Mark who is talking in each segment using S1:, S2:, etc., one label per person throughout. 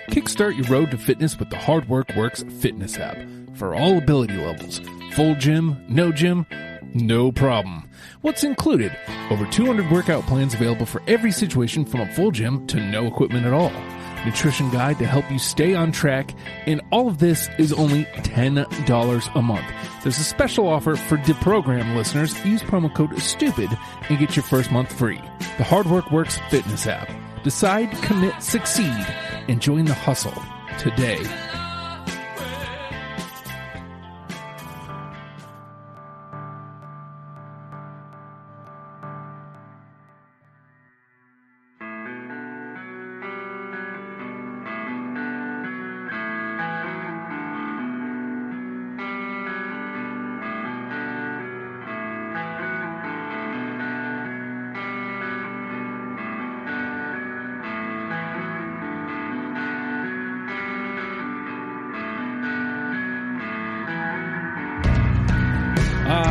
S1: Kickstart your road to fitness with the Hard Work Works fitness app. For all ability levels. Full gym, no problem. What's included? Over 200 workout plans available for every situation from a full gym to no equipment at all. Nutrition guide to help you stay on track, and all of this is only $10 a month. There's a special offer for deprogram listeners. Use promo code STUPID and get your first month free. The Hard Work Works fitness app. Decide, commit, succeed, and join the hustle today.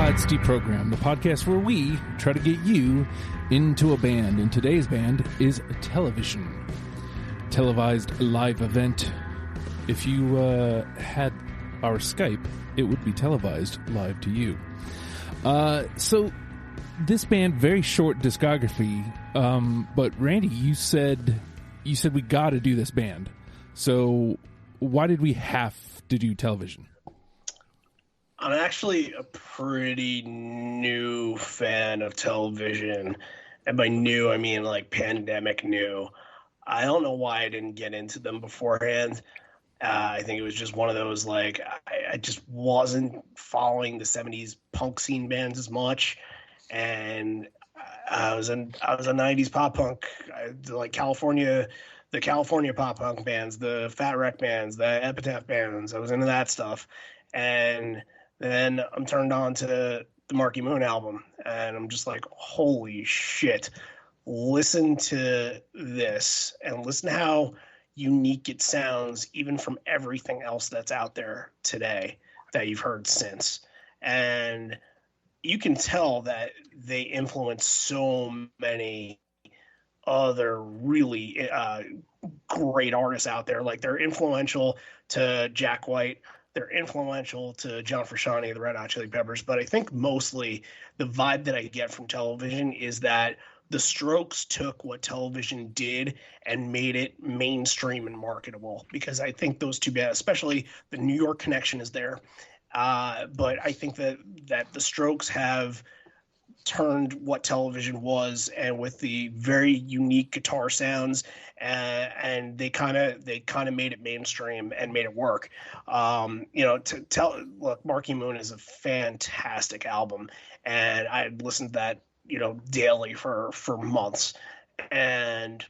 S1: It's Deprogram, the podcast where we try to get you into a band. And today's band is television. Televised live event. If you had our Skype, it would be televised live to you. So this band, very short discography. But Randy, you said we got to do this band. So why did we have to do television?
S2: I'm actually a pretty new fan of television. And by new, I mean like pandemic new. I don't know why I didn't get into them beforehand. I think it was just one of those, like, I just wasn't following the 70s punk scene bands as much. And I was a 90s pop punk, like the California pop punk bands, the Fat Wreck bands, the Epitaph bands. I was into that stuff. And then I'm turned on to the Marky Moon album, and I'm just like, holy shit, listen to this and listen to how unique it sounds, even from everything else that's out there today that you've heard since. And you can tell that they influence so many other really great artists out there. Like, they're influential to Jack White. They're influential to John Frusciante, the Red Hot Chili Peppers, but I think mostly the vibe that I get from television is that the Strokes took what television did and made it mainstream and marketable, because I think those two bands, especially the New York connection, is there. But I think that the Strokes have turned what television was, and with the very unique guitar sounds, and they kind of made it mainstream and made it work. Look, Marky Moon is a fantastic album, and I listened to that, daily for months. And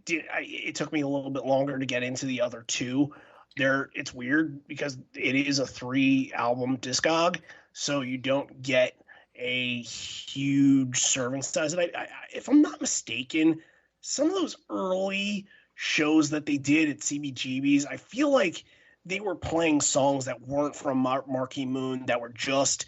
S2: it took me a little bit longer to get into the other two. It's weird because it is a 3-album discog, so you don't get a huge serving size. And if I'm not mistaken, some of those early shows that they did at CBGB's, I feel like they were playing songs that weren't from Marky Moon, that were just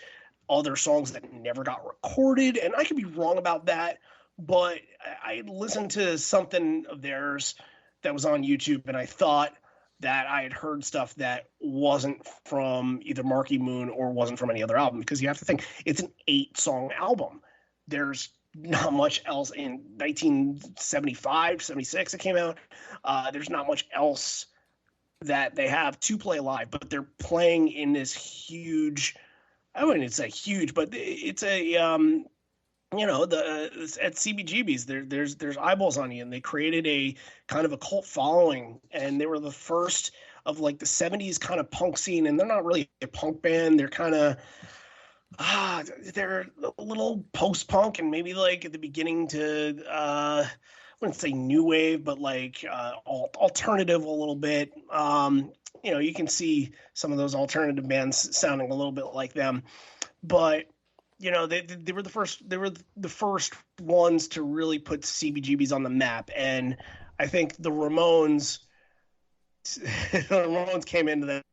S2: other songs that never got recorded. And I could be wrong about that, but I listened to something of theirs that was on YouTube, and I thought that I had heard stuff that wasn't from either Marky Moon or wasn't from any other album, because you have to think it's an 8-song album. There's not much else. In 1975, 76 it came out. There's not much else that they have to play live, but they're playing in this huge, I wouldn't say huge, but it's a, at CBGB's, there's eyeballs on you, and they created a kind of a cult following, and they were the first of like the 70s kind of punk scene. And they're not really a punk band. They're kind of, they're a little post-punk, and maybe like at the beginning to, I wouldn't say new wave, but like alternative a little bit. You can see some of those alternative bands sounding a little bit like them, but they were the first ones to really put CBGBs on the map. And I think the Ramones came into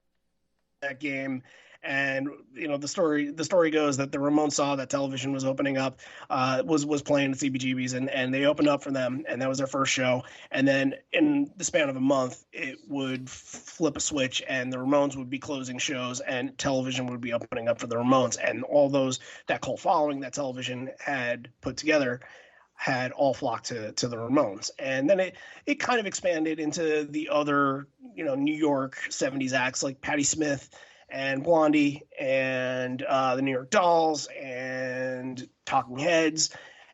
S2: that game And the story goes that the Ramones saw that television was opening up, was playing at CBGB's, and they opened up for them, and that was their first show. And then in the span of a month, it would flip a switch, and the Ramones would be closing shows, and television would be opening up for the Ramones, and all those that cult following that television had put together had all flocked to the Ramones. And then it kind of expanded into the other, New York 70s acts like Patti Smith and Blondie and the New York Dolls and Talking Heads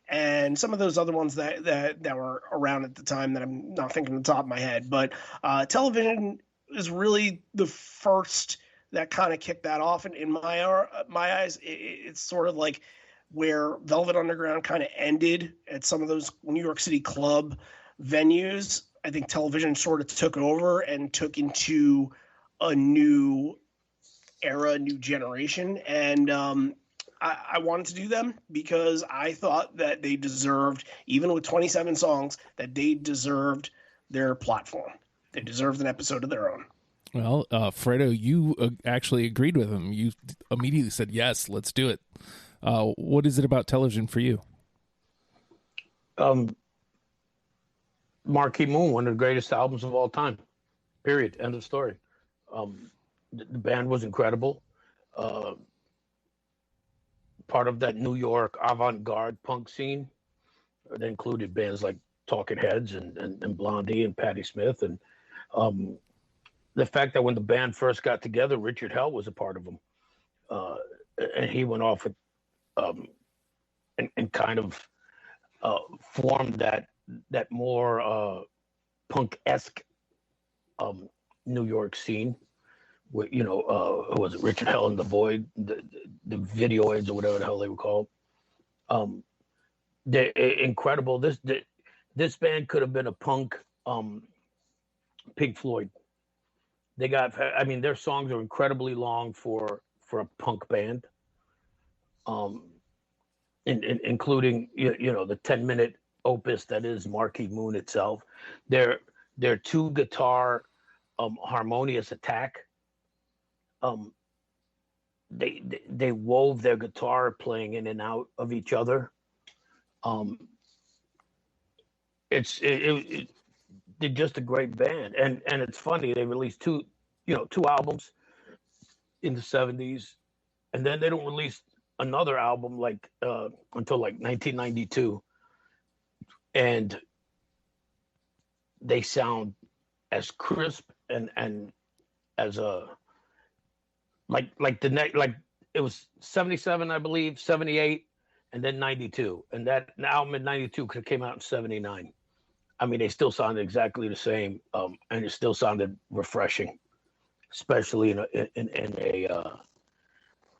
S2: and some of those other ones that were around at the time that I'm not thinking on the top of my head. But television is really the first that kind of kicked that off. And in my eyes, it's sort of like where Velvet Underground kind of ended at some of those New York City club venues. I think television sort of took over and took into a new era, new generation. And I wanted to do them because I thought that they deserved, even with 27 songs, that they deserved their platform. They deserved an episode of their own.
S1: Well, Fredo, you actually agreed with him. You immediately said, yes, let's do it. What is it about television for you?
S3: Marquee Moon, one of the greatest albums of all time. Period. End of story. The band was incredible. Part of that New York avant-garde punk scene. It included bands like Talking Heads and Blondie and Patti Smith. And the fact that when the band first got together, Richard Hell was a part of them. And he went off with and kind of formed that more punk-esque New York scene. With, was it Richard Hell and the Void, the Videoids or whatever the hell they were called. They're incredible. This band could have been a punk Pink Floyd. Their songs are incredibly long for a punk band. Including the 10-minute opus that is Marquee Moon itself. Their two guitar harmonious attack. They wove their guitar playing in and out of each other. They're just a great band, and it's funny, they released two albums in the 70s, and then they don't release another album until 1992, and they sound as crisp and as a it was 77, I believe, 78, and then 92, and that album in 92 could have came out in 79. I mean, they still sounded exactly the same, and it still sounded refreshing, especially in a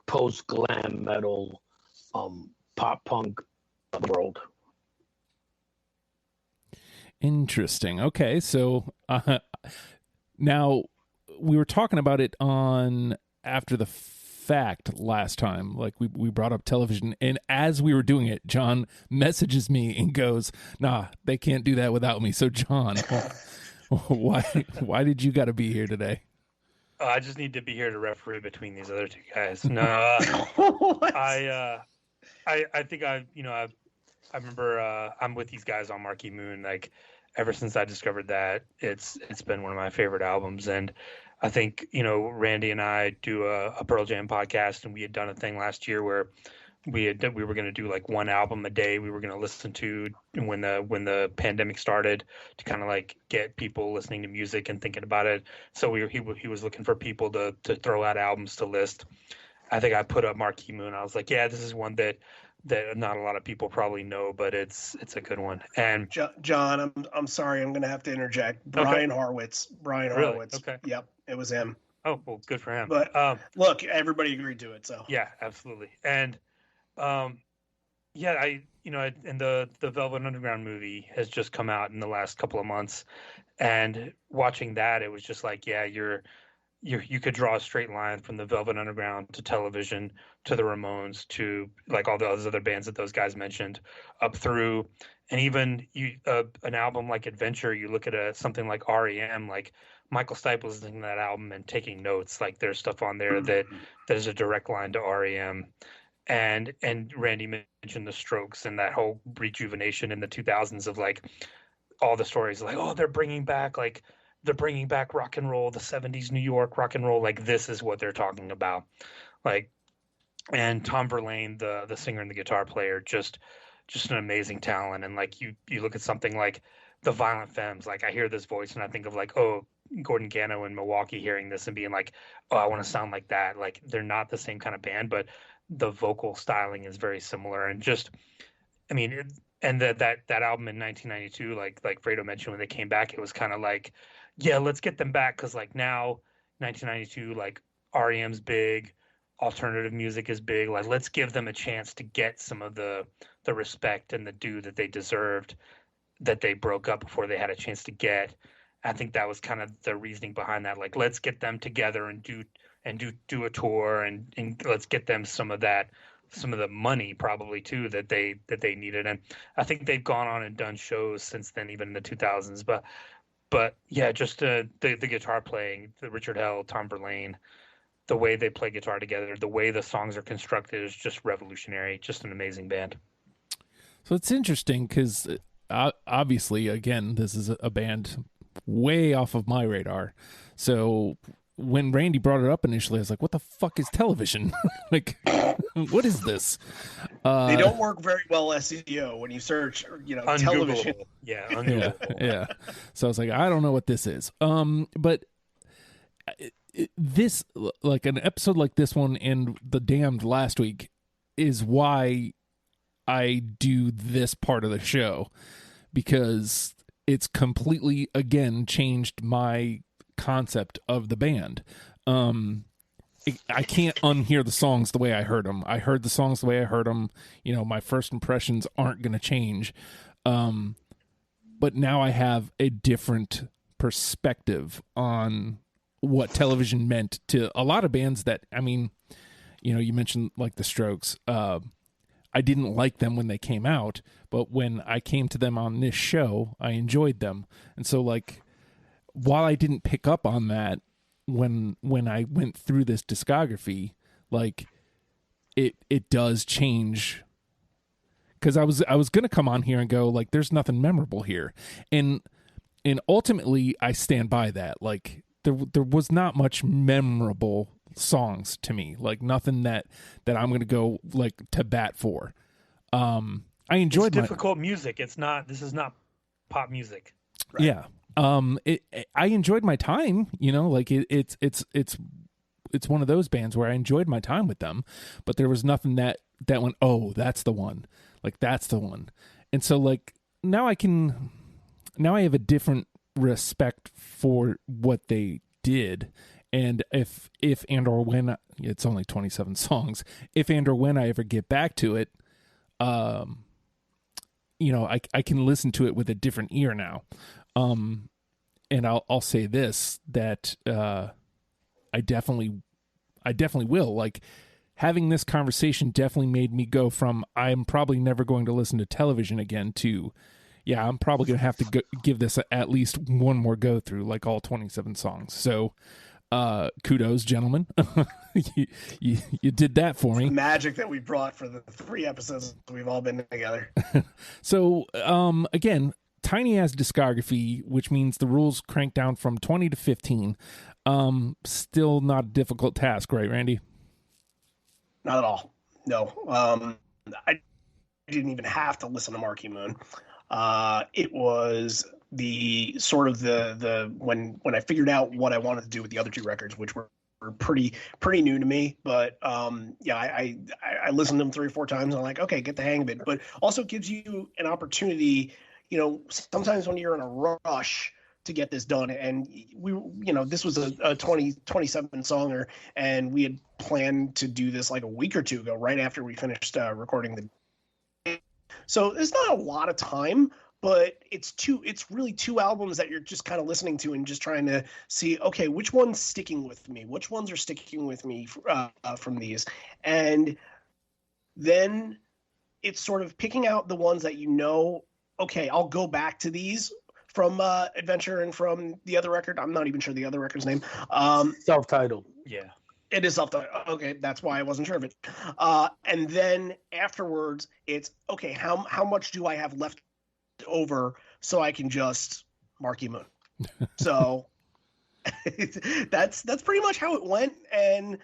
S3: post glam metal pop punk world.
S1: Interesting. Okay, so now we were talking about it on After the Fact last time. Like we brought up television, and as we were doing it, John messages me and goes, "Nah, they can't do that without me." So, John, why did you got to be here today?
S4: I just need to be here to referee between these other two guys. No, I think I remember I'm with these guys on Marquee Moon. Like ever since I discovered that, it's been one of my favorite albums. And I think Randy and I do a Pearl Jam podcast, and we had done a thing last year where we were going to do like one album a day we were going to listen to when the pandemic started, to kind of like get people listening to music and thinking about it. So he was looking for people to throw out albums to list. I think I put up Marquee Moon. I was like, yeah, this is one that not a lot of people probably know, but it's a good one. And
S2: John, I'm sorry, I'm going to have to interject. Brian Horowitz. Brian Horowitz.
S4: Okay.
S2: Yep, it was him.
S4: Oh, well, good for him.
S2: But look, everybody agreed to it, so.
S4: Yeah, absolutely. And and the Velvet Underground movie has just come out in the last couple of months, and watching that, it was just like, yeah, you could draw a straight line from the Velvet Underground to television to the Ramones to like all those other bands that those guys mentioned up through, And even an album like Adventure, you look at something like REM, like Michael Stipe was listening to that album and taking notes. Like there's stuff on there that there's a direct line to REM. And Randy mentioned the Strokes and that whole rejuvenation in the 2000s of like all the stories like, oh, they're bringing back rock and roll, the 70s New York rock and roll. Like this is what they're talking about. Like, and Tom Verlaine, the singer and the guitar player, just an amazing talent. And like you look at something like the Violent Femmes, like I hear this voice and I think of like, oh, Gordon Gano in Milwaukee hearing this and being like, oh, I want to sound like that. Like they're not the same kind of band, but the vocal styling is very similar. And just, I mean, and that album in 1992, like Fredo mentioned, when they came back, it was kind of like, yeah, let's get them back, because like now 1992, like REM's big, alternative music is big, like let's give them a chance to get some of the respect and the due that they deserved, that they broke up before they had a chance to get. I think that was kind of the reasoning behind that, like let's get them together and do a tour and let's get them some of the money probably too that they needed. And I think they've gone on and done shows since then, even in the 2000s. But yeah, just the guitar playing, the Richard Hell, Tom Verlaine, the way they play guitar together, the way the songs are constructed is just revolutionary. Just an amazing band.
S1: So it's interesting because obviously, again, this is a band way off of my radar. So when Randy brought it up initially, I was like, what the fuck is television? Like, what is this?
S2: They don't work very well SEO when you search, television.
S4: Yeah, ungoogleable.
S1: Yeah. So I was like, I don't know what this is. But this, like an episode like this one and The Damned last week, is why I do this part of the show, because it's completely, again, changed my concept of the band. I can't unhear the songs the way I heard them. I heard the songs the way I heard them. My first impressions aren't going to change. But now I have a different perspective on what television meant to a lot of bands that, I mean, you mentioned like the Strokes. I didn't like them when they came out, but when I came to them on this show, I enjoyed them. And so like, while I didn't pick up on that when I went through this discography, like it does change, because I was going to come on here and go like, there's nothing memorable here. And ultimately I stand by that. Like there was not much memorable songs to me, like nothing that I'm going to go like to bat for. I enjoyed
S4: difficult music. This is not pop music.
S1: Right? Yeah. I enjoyed my time, like it's one of those bands where I enjoyed my time with them, but there was nothing that went, oh, that's the one. Like, that's the one. And so like, now I have a different respect for what they did. And if and or when, it's only 27 songs, if and or when I ever get back to it, I can listen to it with a different ear now. And I'll say this, that I definitely will. Like, having this conversation definitely made me go from, I'm probably never going to listen to television again, to, yeah, I'm probably going to have to give this at least one more go through, like all 27 songs. So kudos, gentlemen. you did that for me.
S2: The magic that we brought for the 3 episodes we've all been together.
S1: So again, tiny ass discography, which means the rules crank down from 20 to 15. Still not a difficult task, right, Randy?
S2: Not at all. No. I didn't even have to listen to Marquee Moon. It was the sort of the when I figured out what I wanted to do with the other 2 records, which were pretty new to me, but I listened to them 3 or 4 times and I'm like, okay, get the hang of it. But also gives you an opportunity, sometimes when you're in a rush to get this done, and this was a 27 songer, and we had planned to do this like a week or 2 ago, right after we finished recording so it's not a lot of time, but it's really 2 albums that you're just kind of listening to and just trying to see, okay, which one's sticking with me? Which ones are sticking with me from these? And then it's sort of picking out the ones that okay, I'll go back to these from Adventure and from the other record. I'm not even sure the other record's name.
S3: Self-titled.
S4: Yeah.
S2: It is up there. Okay, that's why I wasn't sure of it. And then afterwards, it's okay. How much do I have left over so I can just Marky Moon? So that's pretty much how it went. And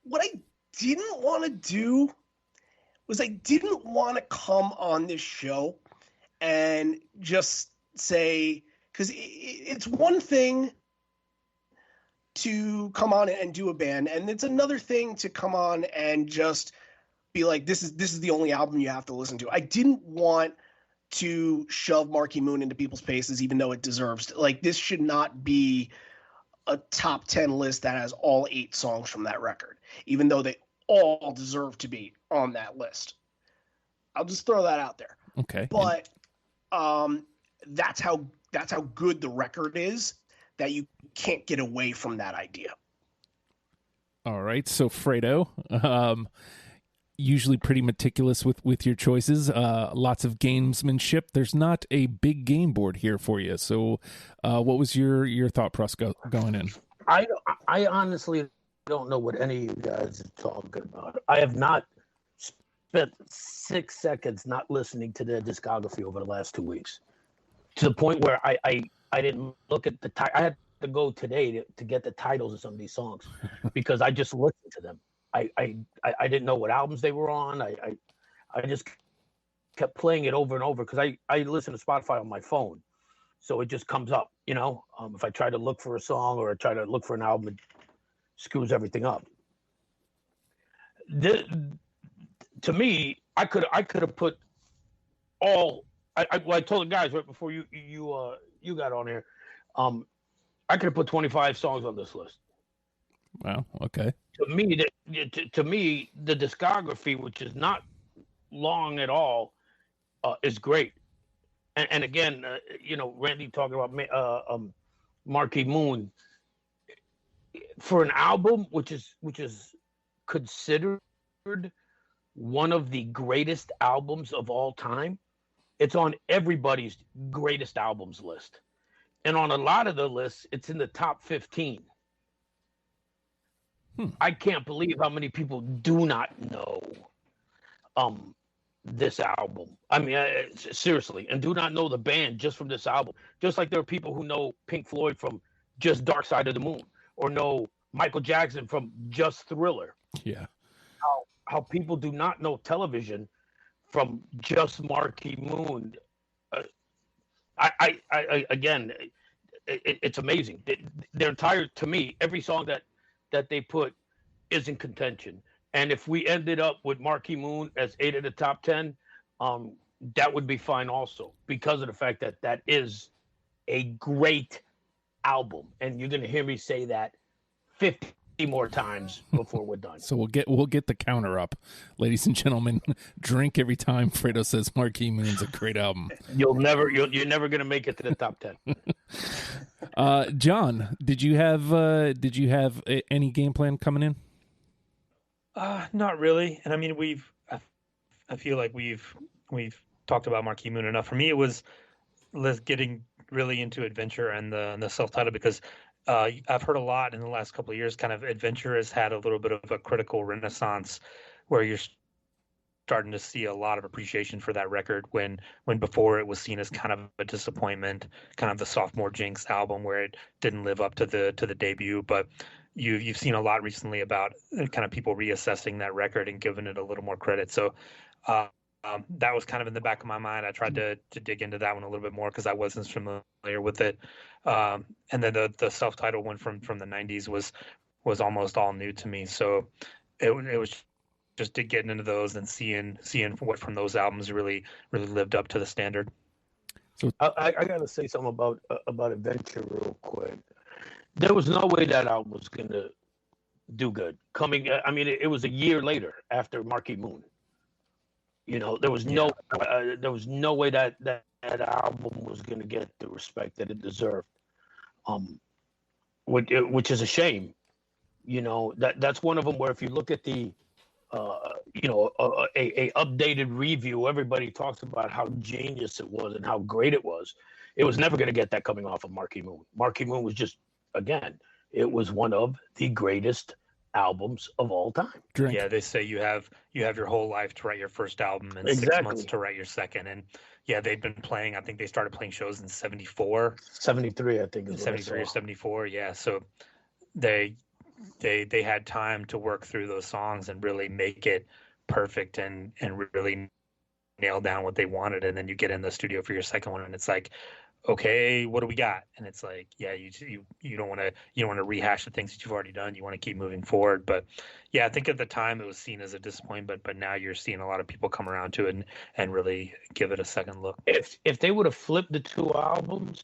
S2: what I didn't want to do was I didn't want to come on this show and just say, because it's one thing to come on and do a band, and it's another thing to come on and just be like, this is the only album you have to listen to. I didn't want to shove Marky Moon into people's faces, even though it deserves like this should not be a top 10 list that has all 8 songs from that record, even though they all deserve to be on that list. I'll just throw that out there.
S1: Okay.
S2: But that's how good the record is, that you can't get away from that idea.
S1: All right. So Fredo, usually pretty meticulous with your choices. Lots of gamesmanship. There's not a big game board here for you. So what was your thought process going in?
S3: I honestly don't know what any of you guys are talking about. I have not spent 6 seconds not listening to their discography over the last 2 weeks, to the point where I didn't look at the I had to go today to get the titles of some of these songs because I just listened to them. I didn't know what albums they were on. I just kept playing it over and over because I listen to Spotify on my phone, so it just comes up. If I try to look for a song or I try to look for an album, it screws everything up. To me, I could have put all. I told the guys right before you got on here, I could have put 25 songs on this list.
S1: Wow. Okay.
S3: To me, the discography, which is not long at all, is great. And again, Randy talking about Marky Moon, for an album which is considered one of the greatest albums of all time. It's on everybody's greatest albums list. And on a lot of the lists, it's in the top 15. I can't believe how many people do not know this album. I mean, seriously, and do not know the band just from this album. Just like there are people who know Pink Floyd from just Dark Side of the Moon, or know Michael Jackson from just Thriller.
S1: Yeah.
S3: How people do not know Television from just Marky Moon. Again, it's amazing. Their entire, to me, every song that they put is in contention. And if we ended up with Marky Moon as 8 of the top 10, that would be fine also, because of the fact that that is a great album. And you're going to hear me say that 50 more times before we're done.
S1: So we'll get the counter up, ladies and gentlemen. Drink every time Fredo says Marky Moon's a great album.
S3: You're never going to make it to the top
S1: 10. John, did you have any game plan coming in?
S4: Not really. And I mean, I feel like we've talked about Marky Moon enough. For me, it was getting really into Adventure and the self-titled, because I've heard a lot in the last couple of years, kind of Adventure has had a little bit of a critical renaissance where you're starting to see a lot of appreciation for that record when before it was seen as kind of a disappointment, kind of the sophomore jinx album where it didn't live up to the debut. But you've seen a lot recently about kind of people reassessing that record and giving it a little more credit. So that was kind of in the back of my mind. I tried to dig into that one a little bit more because I wasn't familiar with it. And then the self-titled one from the 90s was almost all new to me. So it was just getting into those and seeing what from those albums really lived up to the standard.
S3: So I got to say something about Adventure real quick. There was no way that album was going to do good. It was a year later after Marky Moon. There was no way that album was going to get the respect that it deserved. Which is a shame. That's one of them where if you look at the a updated review. Everybody talks about how genius it was and how great it was. It was never going to get that coming off of Marquee Moon. Marquee Moon was just, again, it was one of the greatest albums of all time.
S1: Drink.
S4: Yeah, they say you have your whole life to write your first album and
S3: Exactly.
S4: 6 months to write your second. And yeah, they've been playing. I think they started playing shows in 74,
S3: 73, I think.
S4: 73 or 74. Yeah, so they had time to work through those songs and really make it perfect and really nail down what they wanted. And then you get in the studio for your second one, and it's like, okay, what do we got? And it's like, yeah, you don't want to rehash the things that you've already done. You want to keep moving forward. But yeah, I think at the time it was seen as a disappointment, but now you're seeing a lot of people come around to it and really give it a second look.
S3: If they would have flipped the two albums,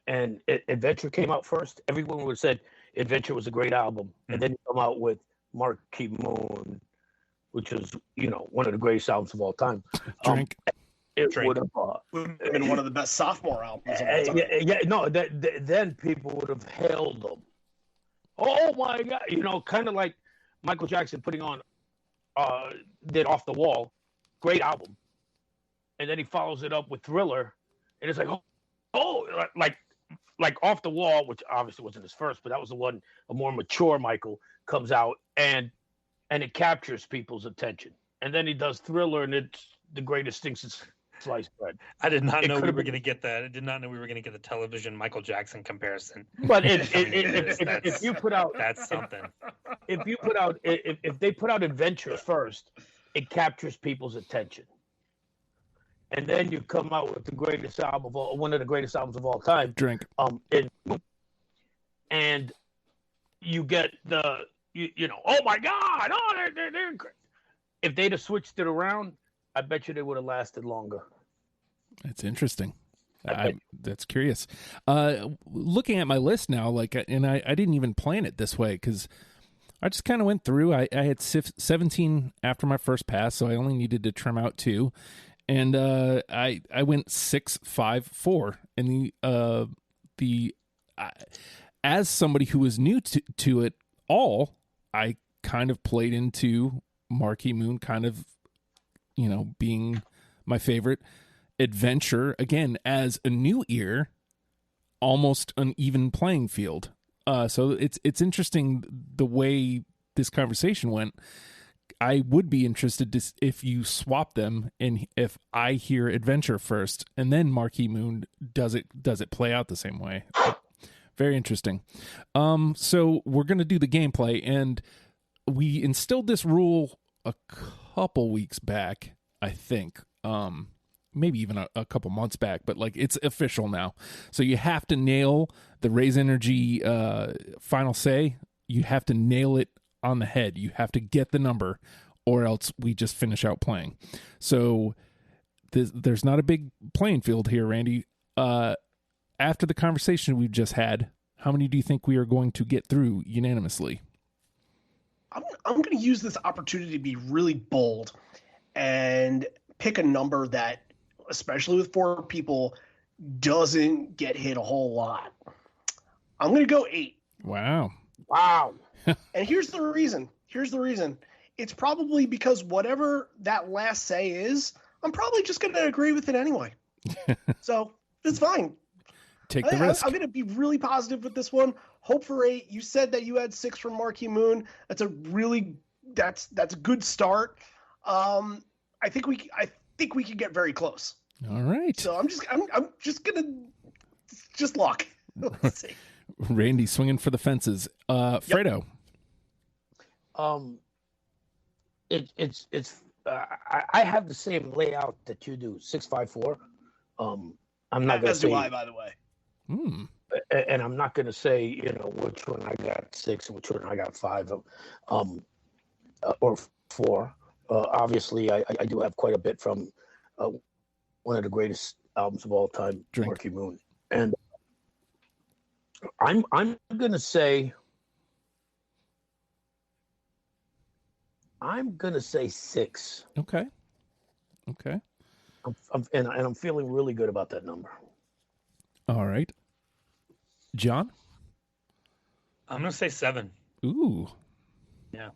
S3: and Adventure came out first, everyone would have said Adventure was a great album, and then you come out with Marquee Moon, which is one of the greatest albums of all time.
S1: Drink.
S3: It
S4: Drink.
S3: would have
S2: been one of the best sophomore albums of all time.
S3: then people would have hailed them. Oh my God! Kind of like Michael Jackson putting on did Off the Wall, great album, and then he follows it up with Thriller, and it's like, like Off the Wall, which obviously wasn't his first, but that was the one, a more mature Michael comes out and it captures people's attention, and then he does Thriller, and it's the greatest thing since sliced bread.
S4: I did not know we were going to get that. I did not know we were going to get the television Michael Jackson comparison.
S3: But if you put out,
S4: that's something.
S3: If you put out, if they put out Adventure first, it captures people's attention, and then you come out with the greatest album of all, one of the greatest albums of all time.
S1: Drink.
S3: And you get the oh my God, they're if they'd have switched it around, I bet you they would have lasted longer.
S1: That's interesting. That's curious. Looking at my list now, and I didn't even plan it this way because I just kind of went through. I had 17 after my first pass, so I only needed to trim out 2, and I went 6, 5, 4. And as somebody who was new to it all, I kind of played into Marquee Moon, kind of being my favorite. Adventure, again, as a new ear, almost an even playing field. So it's interesting the way this conversation went. I would be interested if you swap them, and if I hear Adventure first and then Marquee Moon, does it play out the same way? Very interesting. So we're gonna do the gameplay, and we instilled this rule a couple weeks back, I think, maybe even a couple months back, but it's official now. So you have to nail the Raise Energy final say. You have to nail it on the head. You have to get the number, or else we just finish out playing. So there's not a big playing field here, Randy. After the conversation we've just had, how many do you think we are going to get through unanimously?
S2: I'm going to use this opportunity to be really bold and pick a number that, especially with 4 people, doesn't get hit a whole lot. I'm going to go 8.
S1: Wow.
S2: And here's the reason. It's probably because whatever that last say is, I'm probably just going to agree with it anyway. So it's fine.
S1: Take the risk.
S2: I'm going to be really positive with this one. Hope for 8. You said that you had 6 from Marquee Moon. That's a good start. I think we could get very close.
S1: All right.
S2: So I'm just gonna lock. Let's see.
S1: Randy swinging for the fences. Fredo.
S3: I have the same layout that you do. 6, 5, 4. I'm not gonna say.
S2: Do I, by the way.
S3: And I'm not gonna say which one I got 6 and which one I got 5 or 4. Obviously, I do have quite a bit from one of the greatest albums of all time, Marquee Moon, and I'm gonna say 6.
S1: Okay.
S3: I'm feeling really good about that number.
S1: All right, John.
S4: I'm gonna say 7.
S1: Ooh.
S4: Yeah.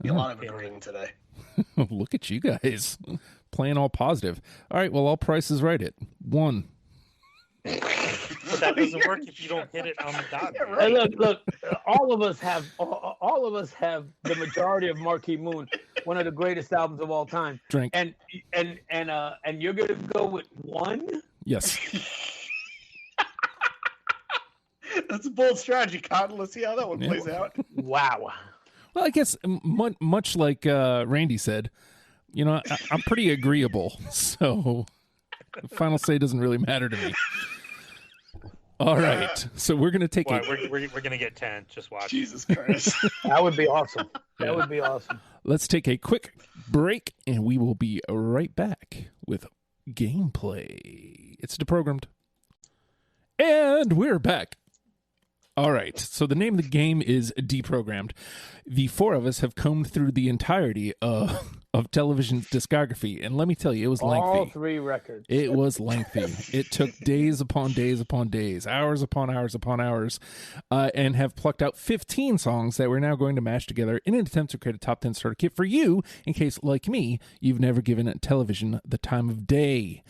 S2: Be a lot of agreeing today.
S1: Look at you guys playing all positive. All right, well, all prices right at 1.
S4: But that doesn't work if you don't hit it on the dot.
S2: Yeah, right.
S3: Hey, look, all of us have the majority of Marquee Moon, one of the greatest albums of all time.
S1: Drink.
S3: And you're gonna go with 1?
S1: Yes.
S2: That's a bold strategy, Cotton. Let's see how that one plays out.
S3: Wow.
S1: Well, I guess much like Randy said, I'm pretty agreeable, so the final say doesn't really matter to me. All right, so we're going to take
S4: we're going to get 10. Just watch.
S2: Jesus Christ.
S3: That would be awesome. That would be awesome.
S1: Let's take a quick break, and we will be right back with gameplay. It's deprogrammed. And we're back. All right, so the name of the game is Deprogrammed. The 4 of us have combed through the entirety of television's discography, and let me tell you, it was lengthy.
S3: All 3 records.
S1: It was lengthy. It took days upon days upon days, hours upon hours upon hours, and have plucked out 15 songs that we're now going to mash together in an attempt to create a top 10 starter kit for you, in case, like me, you've never given television the time of day.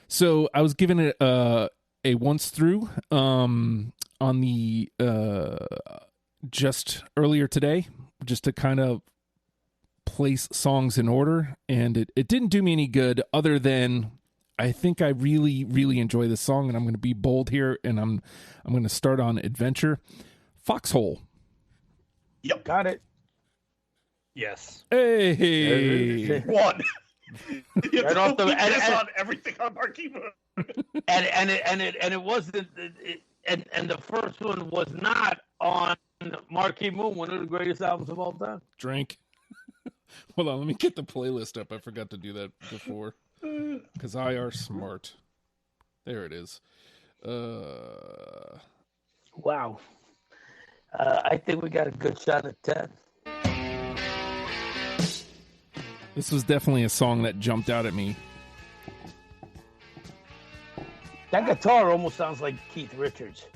S1: So I was given it a once through on the just earlier today, just to kind of place songs in order, and it didn't do me any good other than I think I really, really enjoy this song, and I'm going to be bold here, and I'm going to start on Adventure. Foxhole.
S2: Yep.
S3: Got it.
S4: Yes.
S1: Hey.
S2: 1. You
S3: Right off the-
S2: on everything on Marquee Moon.
S3: And it wasn't and the first one was not on Marquee Moon, one of the greatest albums of all time.
S1: Drink. Hold on, let me get the playlist up. I forgot to do that before. Because I are smart. There it is.
S3: Wow. I think we got a good shot at 10.
S1: This was definitely a song that jumped out at me.
S3: That guitar almost sounds like Keith Richards.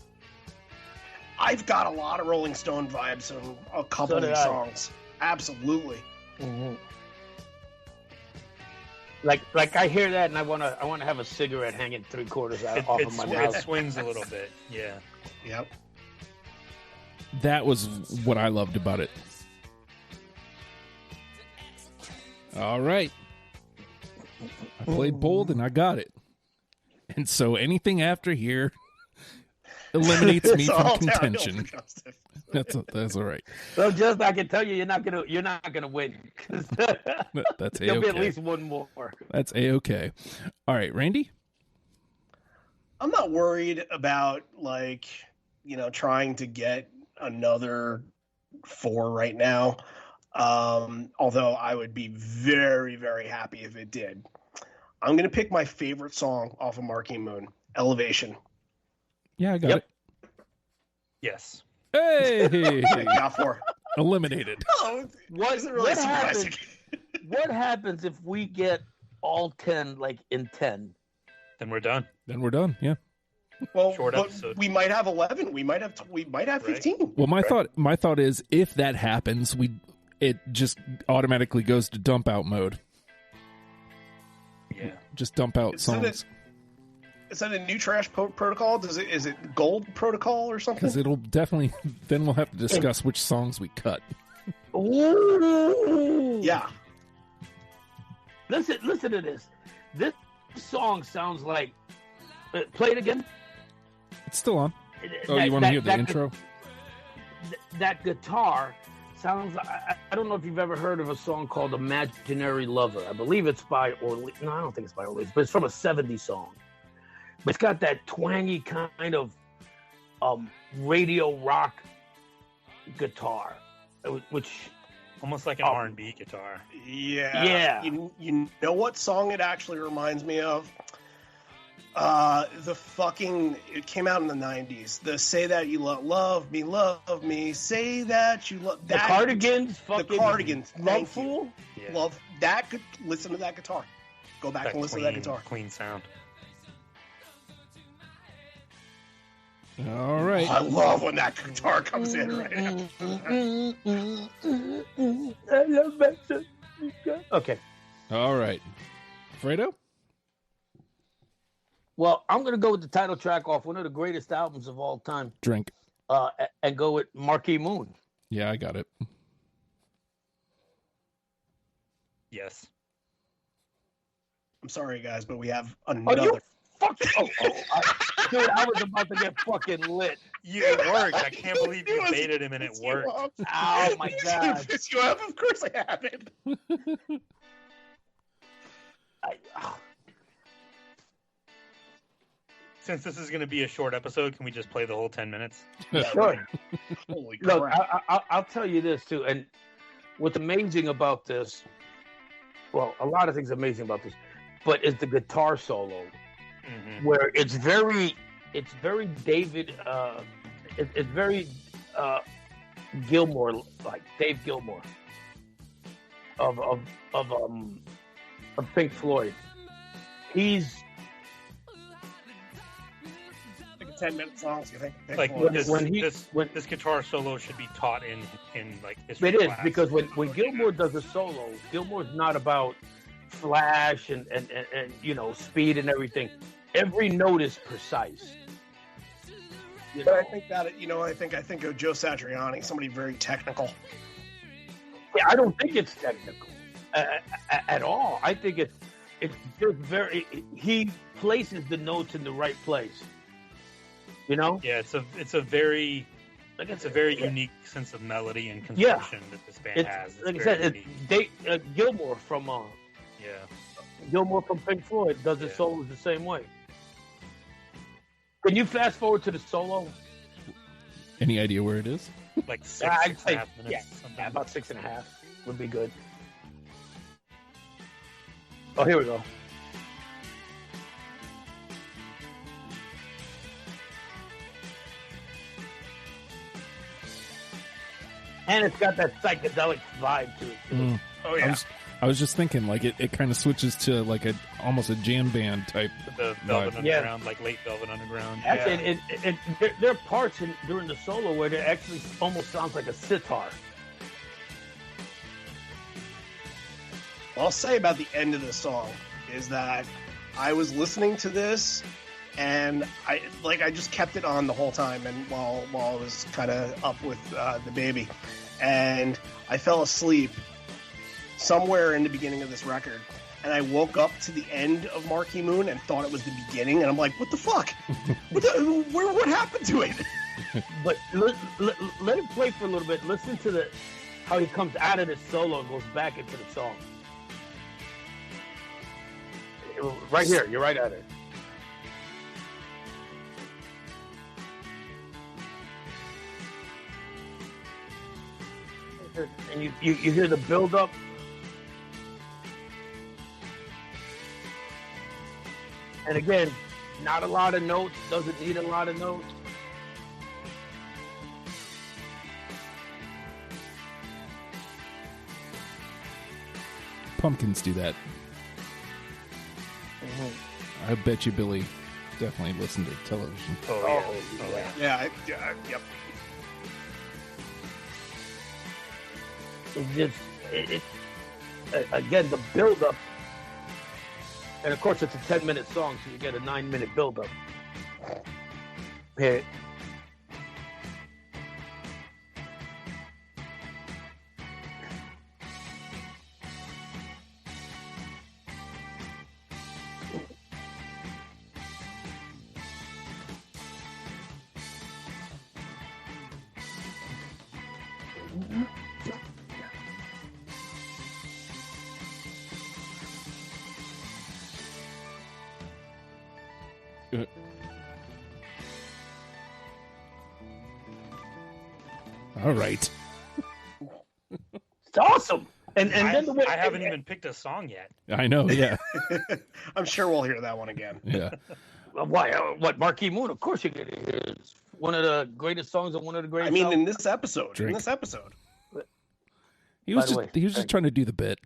S2: I've got a lot of Rolling Stone vibes on a couple of these songs. Absolutely.
S3: Mm-hmm. Like I hear that and I want to have a cigarette hanging 3/4 off of my mouth.
S4: It swings a little bit. Yeah.
S2: Yep.
S1: That was what I loved about it. All right. I played bold and I got it. And so anything after here eliminates me from contention. That's all right.
S3: So just I can tell you, you're not gonna win.
S1: That's
S3: There'll be at
S1: A-okay.
S3: least one more.
S1: That's A-okay. All right, Randy?
S2: I'm not worried about trying to get another 4 right now. Although I would be very, very happy if it did. I'm going to pick my favorite song off of Marquee Moon, Elevation.
S1: Yeah, I got it.
S4: Yes.
S1: Hey!
S2: Got 4.
S1: Eliminated.
S2: Oh, wasn't really surprising.
S3: What happens if we get all 10 in 10?
S4: Then we're done.
S1: Then we're done, yeah.
S2: Well,
S4: Short
S2: but
S4: episode.
S2: we might have 11. We might have 15.
S1: Well, my thought is if that happens, it just automatically goes to dump out mode.
S4: Yeah.
S1: Just dump out songs.
S2: Is that a new trash protocol? Is it gold protocol or something?
S1: Because it'll definitely, then we'll have to discuss which songs we cut.
S3: Ooh.
S2: Yeah.
S3: Listen to this. This song sounds like. Play it again.
S1: It's still on. Oh, you want to hear the intro?
S3: That guitar sounds. I don't know if you've ever heard of a song called "Imaginary Lover." I believe it's by Orleans. No, I don't think it's by Orleans, but it's from a '70s song. But it's got that twangy kind of radio rock guitar, which
S4: almost like an R&B guitar.
S2: Yeah. You know what song it actually reminds me of? It came out in the 90s. The Say That You Love Me, Say That You Love.
S3: The Cardigans,
S2: The Cardigans.
S3: Love Fool.
S4: Yeah.
S2: Love that. Listen to that guitar. Go back and listen to that guitar.
S4: Clean sound.
S1: All right.
S2: I love when that guitar comes in right after.
S3: Okay.
S1: All right. Fredo?
S3: Well, I'm going to go with the title track off one of the greatest albums of all time,
S1: Drink.
S3: and go with Marquee Moon.
S1: Yeah, I got it.
S4: Yes.
S2: I'm sorry, guys, but we have
S3: Oh,
S2: another.
S3: you dude, I was about to get fucking lit.
S4: It worked. I can't believe you baited him and it worked.
S3: Oh my god!
S2: Piss you up? Of course I haven't.
S4: Since this is going to be a short episode, can we just play the whole 10 minutes?
S3: Sure.
S2: Holy
S3: Look,
S2: crap!
S3: I'll tell you this too, and what's amazing about this, well, a lot of things amazing about this, but it's the guitar solo, where it's very David, it's very Gilmore, like Dave Gilmore of Pink Floyd. He's
S2: 10-minute songs. You think?
S4: Like
S2: Well,
S4: this guitar solo should be taught in like history
S3: It is
S4: class.
S3: because when Gilmore does a solo, Gilmore's not about flash and speed and everything. Every note is precise. You
S2: But
S3: know?
S2: I think that I think of Joe Satriani, somebody very technical.
S3: Yeah, I don't think it's technical at all. I think it's just very. He places the notes in the right place. You know?
S4: Yeah, it's a very unique sense of melody and construction that this band has. It's
S3: like I
S4: very
S3: said,
S4: unique.
S3: Gilmore from Pink Floyd does his
S4: Yeah.
S3: solos the same way. Can you fast forward to the solo?
S1: Any idea where it is?
S4: Like
S3: I'd
S4: six and
S3: say,
S4: a half minutes. something.
S3: Yeah, about 6.5 would be good. Oh, here we go. And it's got that psychedelic vibe to it. Too.
S2: Oh yeah.
S1: I was just thinking, like, it kind of switches to like almost a jam band type.
S4: The Velvet
S1: vibe.
S3: Yeah.
S4: Underground, like late Velvet Underground.
S3: Actually, there are parts during the solo where it actually almost sounds like a sitar.
S2: What I'll say about the end of the song is that I was listening to this and I just kept it on the whole time, and while I was kind of up with the baby, and I fell asleep somewhere in the beginning of this record, and I woke up to the end of Marquee Moon and thought it was the beginning, and I'm like, what the fuck? What happened to it?
S3: But let it play for a little bit. Listen to how he comes out of the solo and goes back into the song. Right here, you're right at it. And you hear the build up. And again, not a lot of notes, doesn't need a lot of notes.
S1: Pumpkins do that. I bet you Billy definitely listened to television.
S4: Oh yeah.
S2: Yep.
S3: It's again, the build up. And of course, it's a 10-minute song, so you get a 9-minute build up. Here.
S1: All right.
S3: It's awesome. And then the way
S4: I haven't even picked a song yet.
S1: I know, yeah.
S2: I'm sure we'll hear that one again.
S1: Yeah.
S3: Why? What? Marquee Moon? Of course you're gonna hear it. It's one of the greatest songs on one of the greatest.
S2: I mean,
S3: albums.
S2: in this episode.
S1: Drink. He was
S3: By the way,
S1: just trying to do the bit.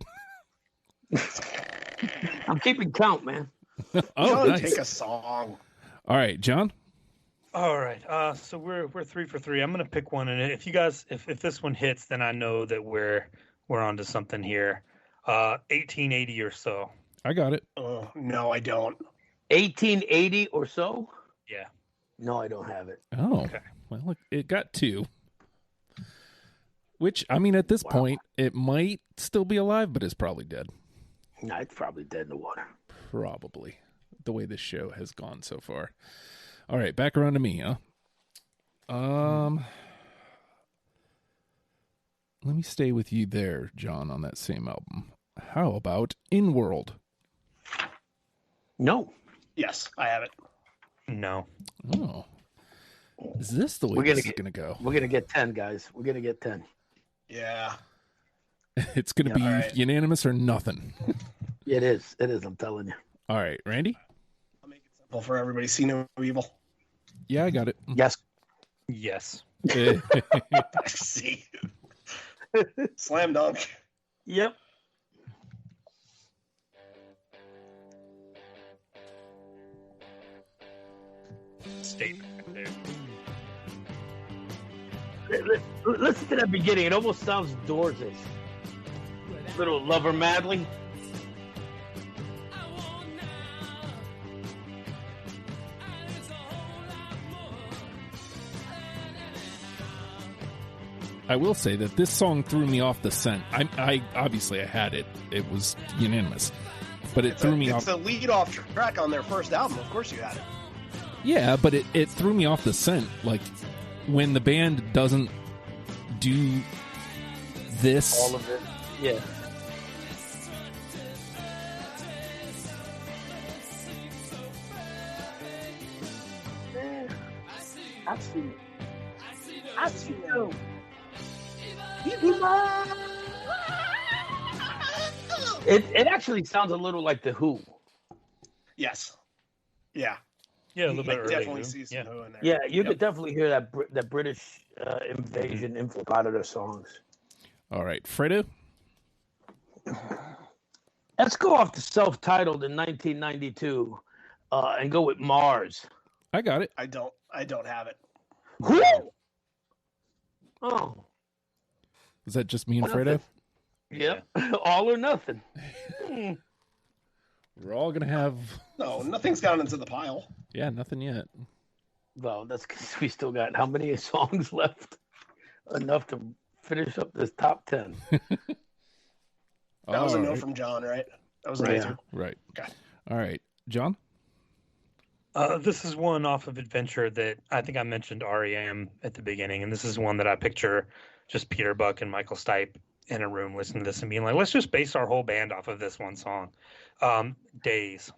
S3: I'm keeping count, man.
S1: Oh,
S2: John,
S1: nice.
S2: take a song.
S1: All right, John.
S4: All right. So we're 3 for 3. I'm gonna pick one, and if you guys, if this one hits, then I know that we're onto something here. 1880 or so.
S1: I got it.
S2: Oh, no, I don't.
S3: 1880 or so?
S4: Yeah.
S3: No, I don't have it.
S1: Oh,
S4: Okay.
S1: well, look, it got 2. Which, I mean, at this point, it might still be alive, but it's probably dead.
S3: No, it's probably dead in the water.
S1: Probably. The way this show has gone so far. All right, back around to me, huh? Let me stay with you there, John, on that same album. How about In World?
S3: No.
S2: Yes, I have it.
S4: No.
S1: Oh. Is this the way this is going to go?
S3: We're going to get 10, guys. We're going to get 10.
S2: Yeah.
S1: It's going to be
S2: right.
S1: unanimous or nothing.
S3: It is. It is, I'm telling you.
S1: All right, Randy?
S2: I'll make it simple for everybody. See no evil.
S1: Yeah, I got it.
S3: Yes.
S4: Yes.
S2: See. Slam dunk.
S3: Yep.
S4: Statement, dude.
S3: Listen to that beginning. It almost sounds Doors-ish. Little Lover Madly.
S1: I will say that this song threw me off the scent. I obviously I had it. It was unanimous. But it threw me off.
S2: It's a lead-off track on their first album. Of course you had it.
S1: Yeah, but it threw me off the scent. Like, when the band doesn't do this.
S3: All of it. Yeah. I see you. I see you. It actually sounds a little like The Who.
S2: Yes. Yeah.
S4: Yeah, a little bit early.
S2: Definitely
S4: dude.
S2: see some Who in there.
S3: Yeah, you could definitely hear that British invasion influence out of their songs.
S1: All right, Fredo?
S3: Let's go off the self-titled in 1992 and go with Mars.
S1: I got it.
S2: I don't have it.
S3: Who? Oh,
S1: Is that just me and
S3: Nothing.
S1: Fredo?
S3: yeah. All or nothing.
S1: We're all going to have...
S2: No, nothing's gone into the pile.
S1: Yeah, nothing yet.
S3: Well, that's because we still got how many songs left? Enough to finish up this top 10.
S2: That was a no
S1: All right.
S2: from John, right? That was a
S3: Right.
S2: no too.
S1: Right.
S2: Okay.
S1: All right. John?
S4: This is one off of Adventure that I think I mentioned REM at the beginning, and this is one that I picture just Peter Buck and Michael Stipe in a room listening to this and being like, let's just base our whole band off of this one song. Days.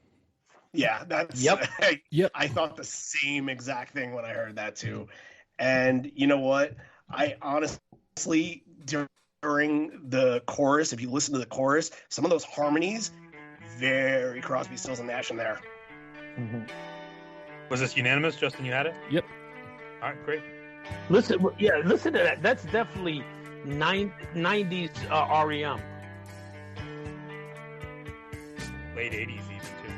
S2: Yeah, that's
S3: Yep.
S1: Yep.
S2: I thought the same exact thing when I heard that too. And you know what? I honestly, during the chorus, if you listen to the chorus, some of those harmonies, very Crosby, Stills, and Nash in there.
S4: Was this unanimous? Justin, you had it?
S1: Yep.
S4: All right, great.
S3: Listen to that. That's definitely 90s REM.
S4: Late 80s even, too.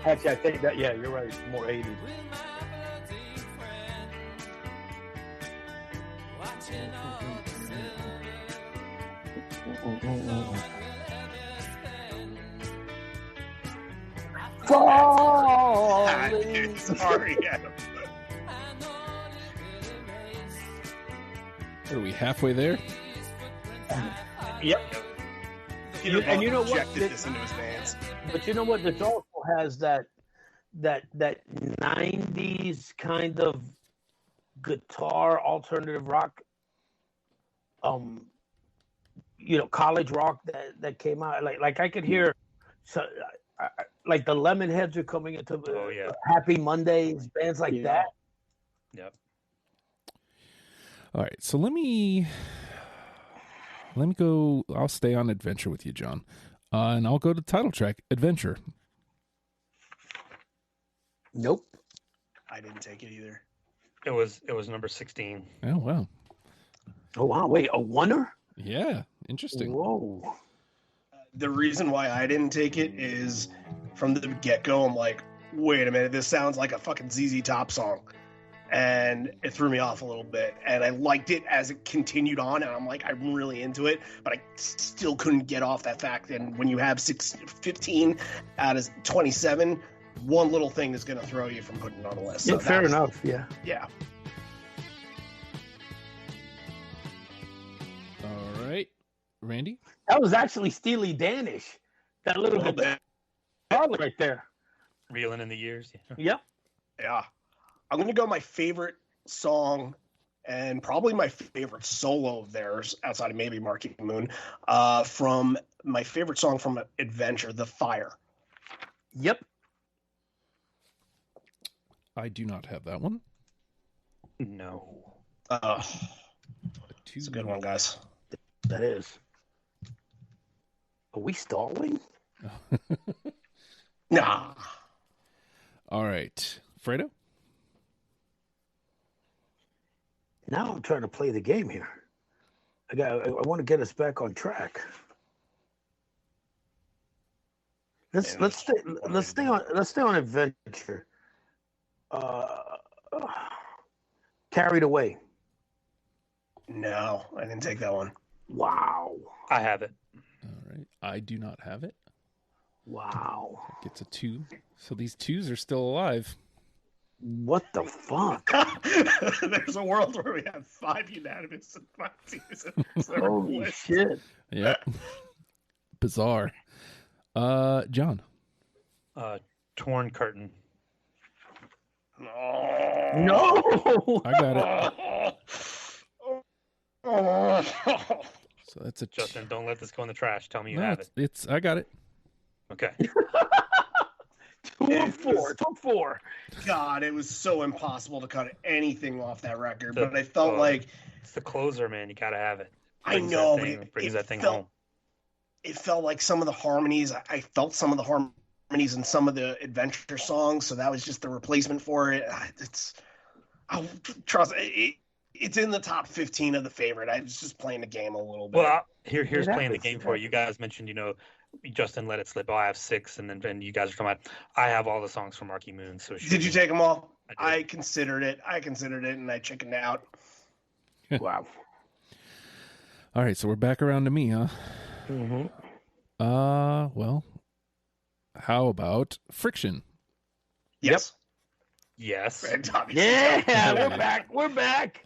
S3: Actually, I think that, yeah, you're right. More 80s. Falling.
S2: Sorry. Yeah.
S1: Are we halfway there?
S3: Yep.
S2: Peter
S3: And you know what?
S2: injected this into his bands.
S3: But you know what? This also has that 90s kind of guitar alternative rock, college rock that came out. Like I could hear, like the Lemonheads are coming into Happy Mondays, bands like that.
S4: Yep.
S1: All right. So let me go. I'll stay on Adventure with you, John. And I'll go to title track, Adventure.
S3: Nope.
S2: I didn't take it either.
S4: It was number 16.
S1: Oh, wow.
S3: Oh wow! Wait, a oneer?
S1: Yeah. Interesting.
S3: Whoa.
S2: The reason why I didn't take it is from the get-go, I'm like, wait a minute, this sounds like a fucking ZZ Top song. And it threw me off a little bit. And I liked it as it continued on, and I'm like, I'm really into it, but I still couldn't get off that fact. And when you have 15 out of 27, one little thing is going to throw you from putting it on a list.
S3: Yeah,
S2: So
S3: fair enough. Yeah.
S2: Yeah.
S1: All right. Randy?
S3: That was actually Steely Danish. That little bit right there.
S4: Reeling in the years. Yeah.
S3: Yep.
S2: Yeah. I'm going to go my favorite song and probably my favorite solo of theirs, outside of maybe Marquee Moon, from my favorite song from Adventure, The Fire.
S3: Yep.
S1: I do not have that one.
S4: No.
S2: It's a good one, guys.
S3: That is. Are we stalling?
S2: Nah.
S1: All right. Fredo?
S3: Now I'm trying to play the game here. I want to get us back on track. Let's stay on Adventure. Carried Away.
S2: No, I didn't take that one.
S3: Wow.
S4: I have it.
S1: All right. I do not have it.
S3: Wow.
S1: Gets a 2. So these 2s are still alive.
S3: What the fuck?
S2: There's a world where we have 5 unanimous and 5 teams.
S3: Holy shit.
S1: Yep. Bizarre. John?
S4: Torn Curtain.
S3: No.
S1: I got it. So that's a
S4: Justin, don't let this go in the trash. Tell me you have it.
S1: It's I got it.
S4: Okay.
S3: 2 of 4.
S2: God, it was so impossible to cut anything off that record, but I felt like
S4: it's the closer, man. You gotta have it.
S2: I know, but
S4: it brings that thing
S2: felt,
S4: home.
S2: It felt like some of the harmonies. I felt some of the harmonies in some of the Adventure songs, so that was just the replacement for it. It's in the top 15 of the favorite. I was just playing the game a little bit.
S4: Well, here's playing the game for you. You guys mentioned, Justin let it slip. Oh, I have 6, and then you guys are talking about. I have all the songs from Marquee Moon. So
S2: did you take them all?
S4: I
S2: considered it, and I chickened out.
S3: Wow.
S1: All right, so we're back around to me, huh?
S3: Mm-hmm.
S1: Well, how about Friction?
S2: Yes.
S4: Yes.
S3: Yeah, we're back.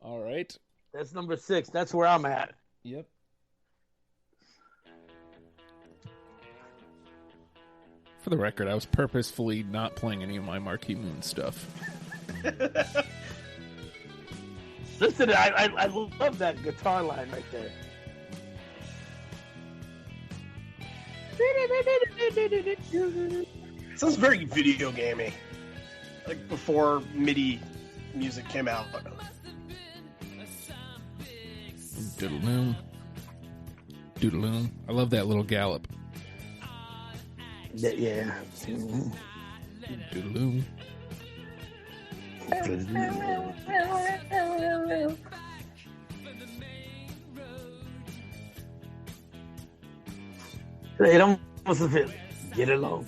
S1: All right.
S3: That's number 6. That's where I'm at.
S1: Yep. For the record, I was purposefully not playing any of my Marquee Moon stuff.
S3: Listen, I love that guitar line right there.
S2: Sounds very video gamey, like before MIDI music came out.
S1: Doodle-loom. Doodle-loom. I love that little gallop.
S3: Yeah. Mm-hmm.
S1: Doodle-loom.
S3: It almost a bit. Get along.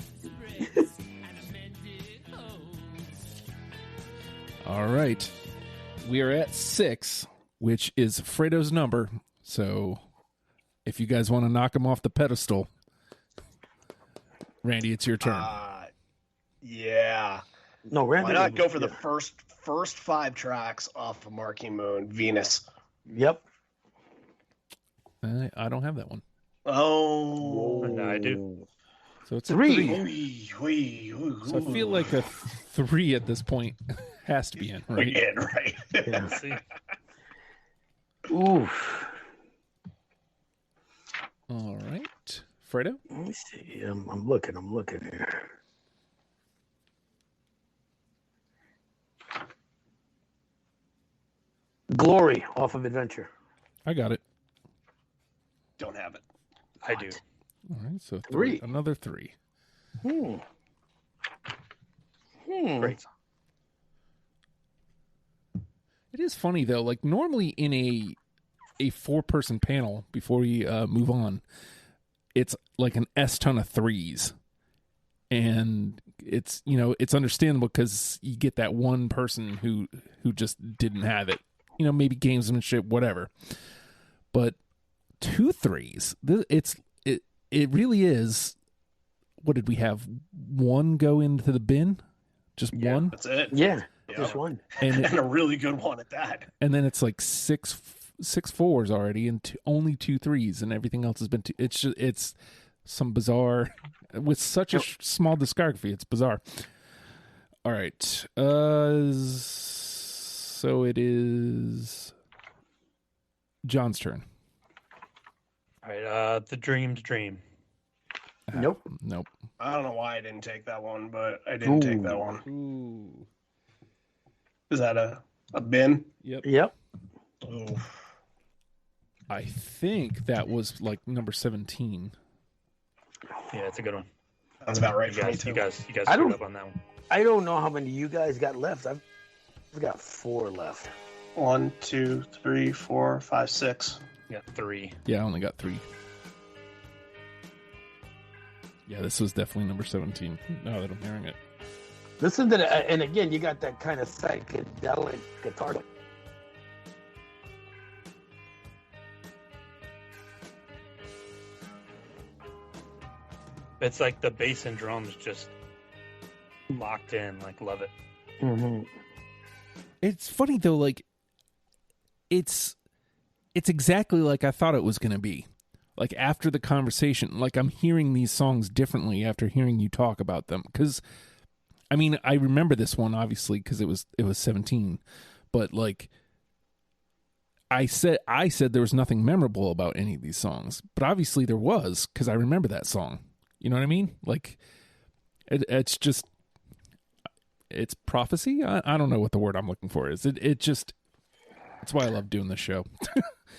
S1: All right. We are at 6, which is Fredo's number. So if you guys want to knock him off the pedestal, Randy, it's your turn.
S2: Yeah.
S3: No, Randy.
S2: Why not go for the first 5 tracks off of Marquee Moon, Venus?
S3: Yep.
S1: I don't have that one.
S2: Oh.
S4: No, I do.
S1: So it's a
S3: 3.
S1: 3. So I feel like a 3 at this point has to be in, right?
S2: Yeah, right.
S3: Yeah.
S4: Let's see.
S3: Oof.
S1: All right. Fredo?
S3: Let me see. I'm looking here. Glory off of Adventure.
S1: I got it.
S2: Don't have it.
S4: I do.
S1: All right. So
S3: 3.
S1: Another 3.
S4: Great song.
S1: It is funny, though. Like, normally in a a 4-person panel before we move on. It's like an S ton of threes. And it's, it's understandable because you get that one person who just didn't have it. Maybe gamesmanship, whatever. But 2 threes, it really is. What did we have? One go into the bin? Just one?
S2: That's it.
S3: Yeah, just one.
S2: And a really good one at that.
S1: And then it's like six fours already and only 2 threes, and everything else has been two. It's some bizarre, with such a small discography. It's bizarre. All right. So it is John's turn.
S4: All right. The Dream's Dream.
S3: Nope.
S2: I don't know why I didn't take that one, but I didn't take that one.
S1: Ooh.
S2: Is that a bin?
S3: Yep.
S2: Ooh.
S1: I think that was like number 17.
S4: Yeah, it's a good one.
S2: Sounds about right
S4: You
S2: for me
S4: guys,
S2: too.
S4: you guys
S3: I
S4: screwed
S3: don't-
S4: up on that one.
S3: I don't know how many you guys got left. I've got 4 left.
S2: 1, 2, 3, 4, 5, 6.
S4: Yeah, 3.
S1: Yeah, I only got 3. Yeah, this was definitely number 17. Now that I'm hearing it.
S3: Listen to that, and again, you got that kind of psychedelic guitar.
S4: It's like the bass and drums just locked in. Like, love it.
S3: Mm-hmm.
S1: It's funny though, like it's exactly like I thought it was going to be. Like after the conversation, like I'm hearing these songs differently after hearing you talk about them. Because, I mean, I remember this one obviously because it was 17, but like I said there was nothing memorable about any of these songs, but obviously there was because I remember that song. You know what I mean? Like it's just it's prophecy. I don't know what the word I'm looking for is. It's why I love doing this show.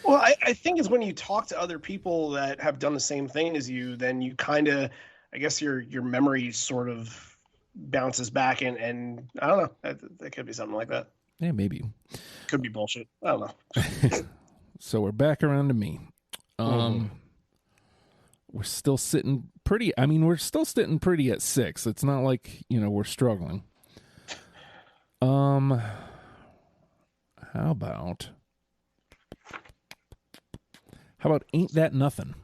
S2: Well, I think it's when you talk to other people that have done the same thing as you, then you kind of, I guess your memory sort of bounces back and I don't know. That could be something like that.
S1: Yeah, maybe.
S2: Could be bullshit. I don't know.
S1: So we're back around to me. We're still sitting pretty. I mean, we're still sitting pretty at 6. It's not like, we're struggling. How about Ain't That Nothing?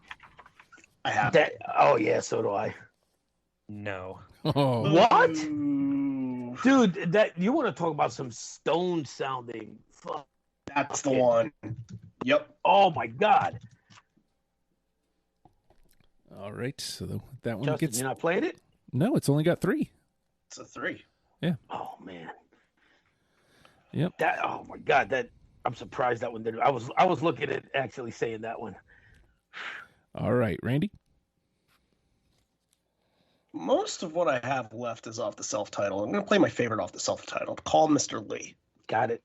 S2: I have
S3: That. Oh yeah, so do I.
S4: No.
S1: Oh,
S3: What?
S2: Ooh,
S3: Dude, that you want to talk about some stone sounding? Fuck.
S2: that's the one. Yep.
S3: Oh my God,
S1: all right. So that one
S3: Justin,
S1: gets
S3: you're not playing it?
S1: no. It's only got 3.
S2: It's a 3.
S3: Oh man.
S1: Yep.
S3: That. Oh my God, that. I'm surprised that one didn't. I was looking at actually saying that one.
S1: All right, Randy.
S2: Most of what I have left is off the self-title. I'm going to play my favorite off the self-title. Call Mr. Lee.
S3: Got it.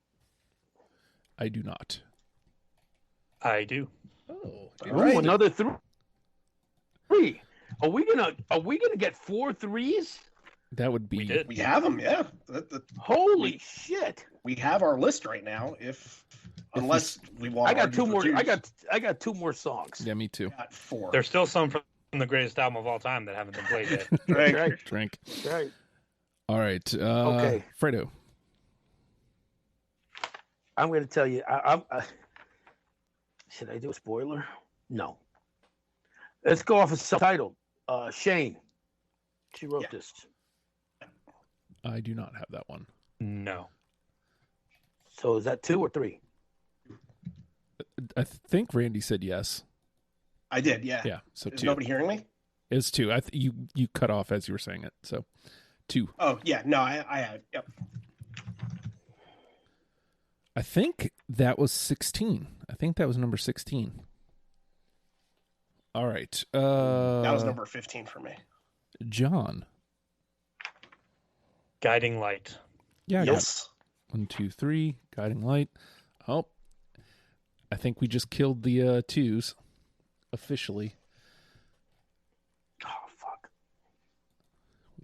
S1: I do not.
S4: I do.
S1: Oh,
S2: All right.
S3: Ooh, another 3. Are we gonna get 4 threes?
S1: that would be.
S4: We did.
S2: We have them, yeah.
S3: Holy shit!
S2: We have our list right now. Unless we want.
S3: I
S2: to
S3: got
S2: argue
S3: 2
S2: for
S3: more.
S2: twos.
S3: I got 2 more songs.
S1: Yeah, me too.
S2: Got 4.
S4: There's still some from the greatest album of all time that haven't been played yet.
S2: Right.
S3: Right.
S1: Drink.
S3: Right.
S1: All right.
S3: Okay.
S1: Fredo.
S3: I'm going to tell you. Should I do a spoiler? No. Let's go off a subtitle. Shane. She wrote this.
S1: I do not have that one.
S4: No.
S3: So is that 2 or 3?
S1: I think Randy said yes.
S2: I did, yeah.
S1: Yeah. So
S2: Is
S1: 2.
S2: nobody hearing me?
S1: It's 2. You cut off as you were saying it. So 2.
S2: Oh, yeah. No, I have. Yep.
S1: I think that was 16. I think that was number 16. All right.
S2: That was number 15 for me.
S1: John.
S4: Guiding Light.
S1: Yeah. I got
S2: Yes.
S1: 1, 2, 3. Guiding Light. Oh. I think we just killed the 2s officially.
S3: Oh fuck.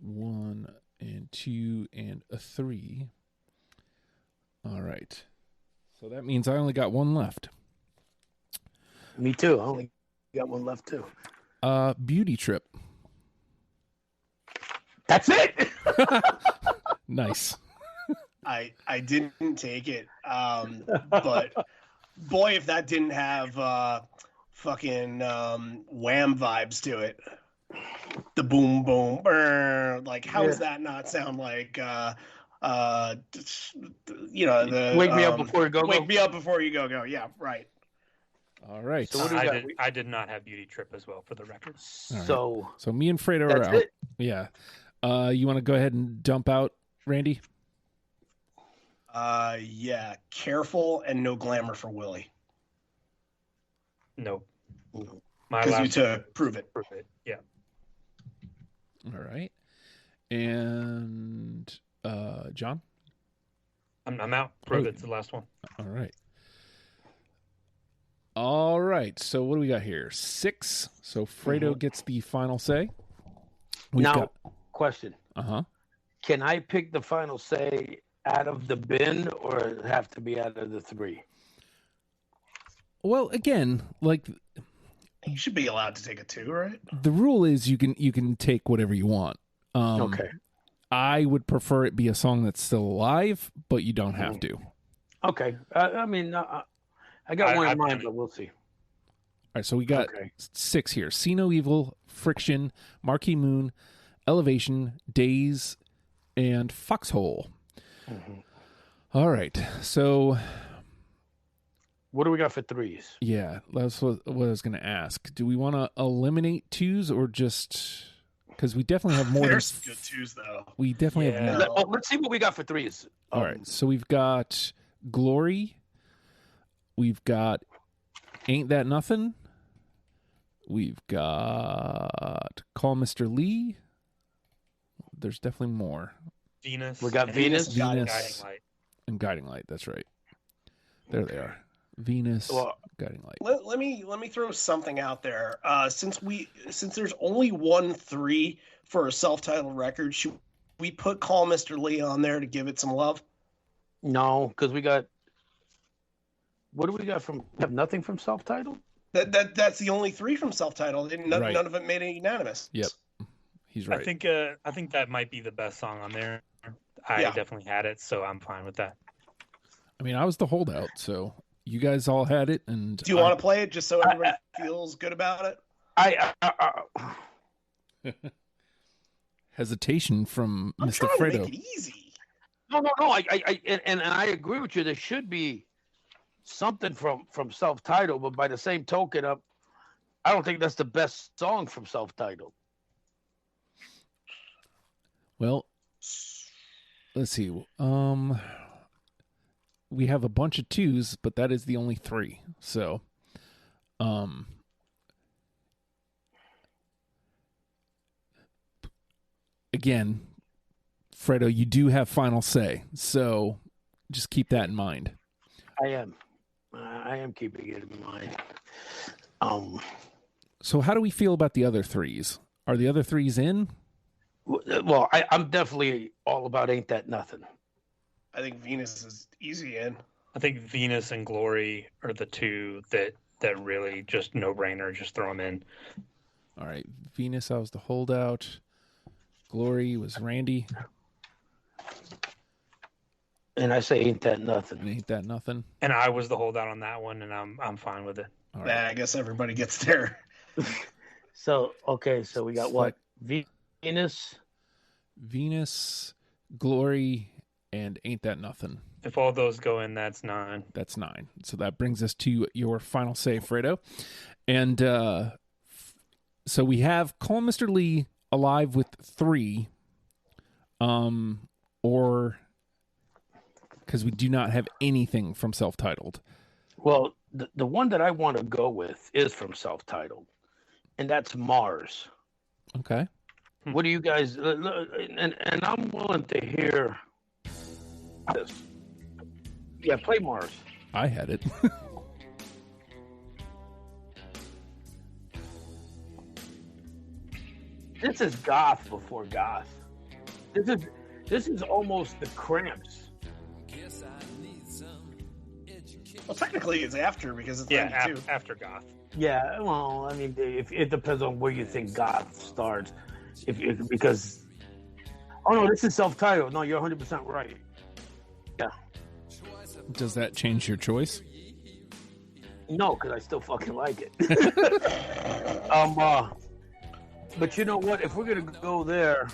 S1: 1 and 2 and a 3. All right. So that means I only got 1 left.
S3: Me too. I only got one left too.
S1: Beauty Trip.
S3: That's it.
S1: Nice.
S2: I didn't take it, but boy, if that didn't have fucking Wham vibes to it, the boom boom, brr, like how does that not sound like the
S3: Wake Me Up Before You Go.
S2: Wake Me Up Before You Go. Yeah, right.
S1: All right.
S3: So what do we got?
S4: I did not have Beauty Trip as well for the record.
S1: So me and Fredo are out.
S3: It?
S1: Yeah. You want to go ahead and dump out, Randy?
S2: Yeah. Careful and No Glamour for Willie.
S4: Nope.
S2: Because you took Prove It.
S4: Prove It. Yeah.
S1: All right. And John?
S4: I'm out. Prove It's the last one.
S1: All right. All right. So what do we got here? 6. So Fredo gets the final say.
S3: Question.
S1: Uh-huh.
S3: Can I pick the final say out of the bin, or it have to be out of the 3?
S1: Well, again, like
S2: you should be allowed to take a 2, right?
S1: the rule is you can take whatever you want.
S3: Okay.
S1: I would prefer it be a song that's still alive, but you don't have to.
S3: Okay. I got one in mind, but we'll see.
S1: All right, so we got 6 here. See No Evil, Friction, Marquee Moon, Elevation, Days, and Foxhole. All right, so
S3: what do we got for 3s?
S1: Yeah, that's what I was going to ask. Do we want to eliminate 2s or just... Because we definitely have more
S2: There's good 2s, though.
S1: We definitely have more.
S3: Let's see what we got for 3s.
S1: All right, so we've got Glory. We've got Ain't That Nothing. We've got Call Mr. Lee. There's definitely more.
S4: Venus.
S3: We got Venus.
S4: Guiding Light.
S1: And Guiding Light, that's right. There they are. Venus, Guiding Light.
S2: Let me throw something out there. Since there's only 1 3 for a self-titled record, should we put Call Mr. Lee on there to give it some love?
S3: No, because we got... What do we got from... Have nothing from self-titled?
S2: That's the only 3 from self-titled. None of it made it unanimous.
S1: Yep. He's right.
S4: I think that might be the best song on there. I definitely had it, so I'm fine with that.
S1: I mean, I was the holdout, so you guys all had it. And
S2: do you want to play it just so everybody feels good about
S3: it?
S1: Hesitation from
S2: I'm
S1: Mr.
S2: trying
S1: Fredo.
S2: to make it easy.
S3: No. And I agree with you. There should be something from self-titled, but by the same token, I don't think that's the best song from self-titled.
S1: Well, let's see. We have a bunch of 2s, but that is the only 3. So, again, Fredo, you do have final say. So, just keep that in mind.
S3: I am keeping it in mind.
S1: So, how do we feel about the other 3s? Are the other 3s in?
S3: Well, I'm definitely all about Ain't That Nothing.
S2: I think Venus is easy in.
S4: I think Venus and Glory are the 2 that really just no-brainer. Just throw them in.
S1: All right. Venus, I was the holdout. Glory was Randy.
S3: And I say Ain't That Nothing.
S1: And Ain't That Nothing.
S4: And I was the holdout on that one, and I'm fine with it.
S1: All right.
S2: I guess everybody gets there.
S3: So we got what?
S1: Venus, Glory, and Ain't That Nothing.
S4: If all those go in, that's 9.
S1: That's 9. So that brings us to your final say, Fredo. And so we have Call Mr. Lee alive with 3, or because we do not have anything from self-titled.
S3: Well, the one that I want to go with is from self-titled, and that's Mars.
S1: Okay.
S3: What do you guys? And I'm willing to hear this. Yeah, play Mars.
S1: I had it.
S3: This is goth before goth. This is almost the Cramps.
S2: Well, technically, it's after because it's
S4: Yeah,
S2: 92.
S4: after goth.
S3: Yeah, well, I mean, if it depends on where you think goth starts. Because, oh no, this is self-titled. No, you're 100% right. Yeah.
S1: Does that change your choice?
S3: No, because I still fucking like it. But you know what? If we're gonna go there,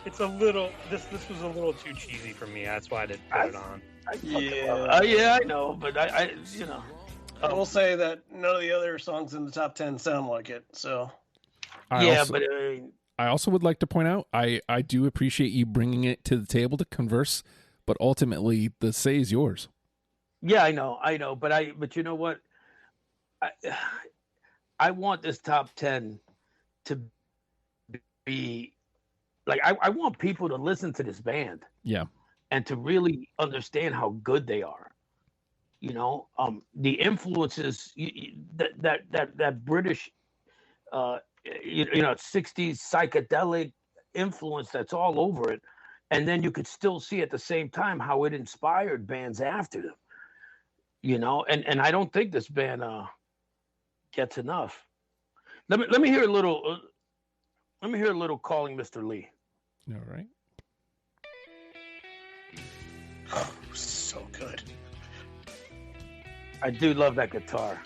S4: It's a little. This was a little too cheesy for me. That's why I didn't put it on.
S3: yeah, I know, but I you know.
S2: I will say that none of the other songs in the top 10 sound like it. So,
S1: I also would like to point out, I do appreciate you bringing it to the table to converse, but ultimately the say is yours.
S3: Yeah, I know, but you know what? I want this top 10 to be like I want people to listen to this band.
S1: Yeah.
S3: And to really understand how good they are. You know, the influences that British, 60s psychedelic influence that's all over it, and then you could still see at the same time how it inspired bands after them. You know, and I don't think this band gets enough. Let me hear a little. Let me hear a little Calling Mr. Lee.
S1: All right.
S2: Oh, so good.
S3: I do love that guitar.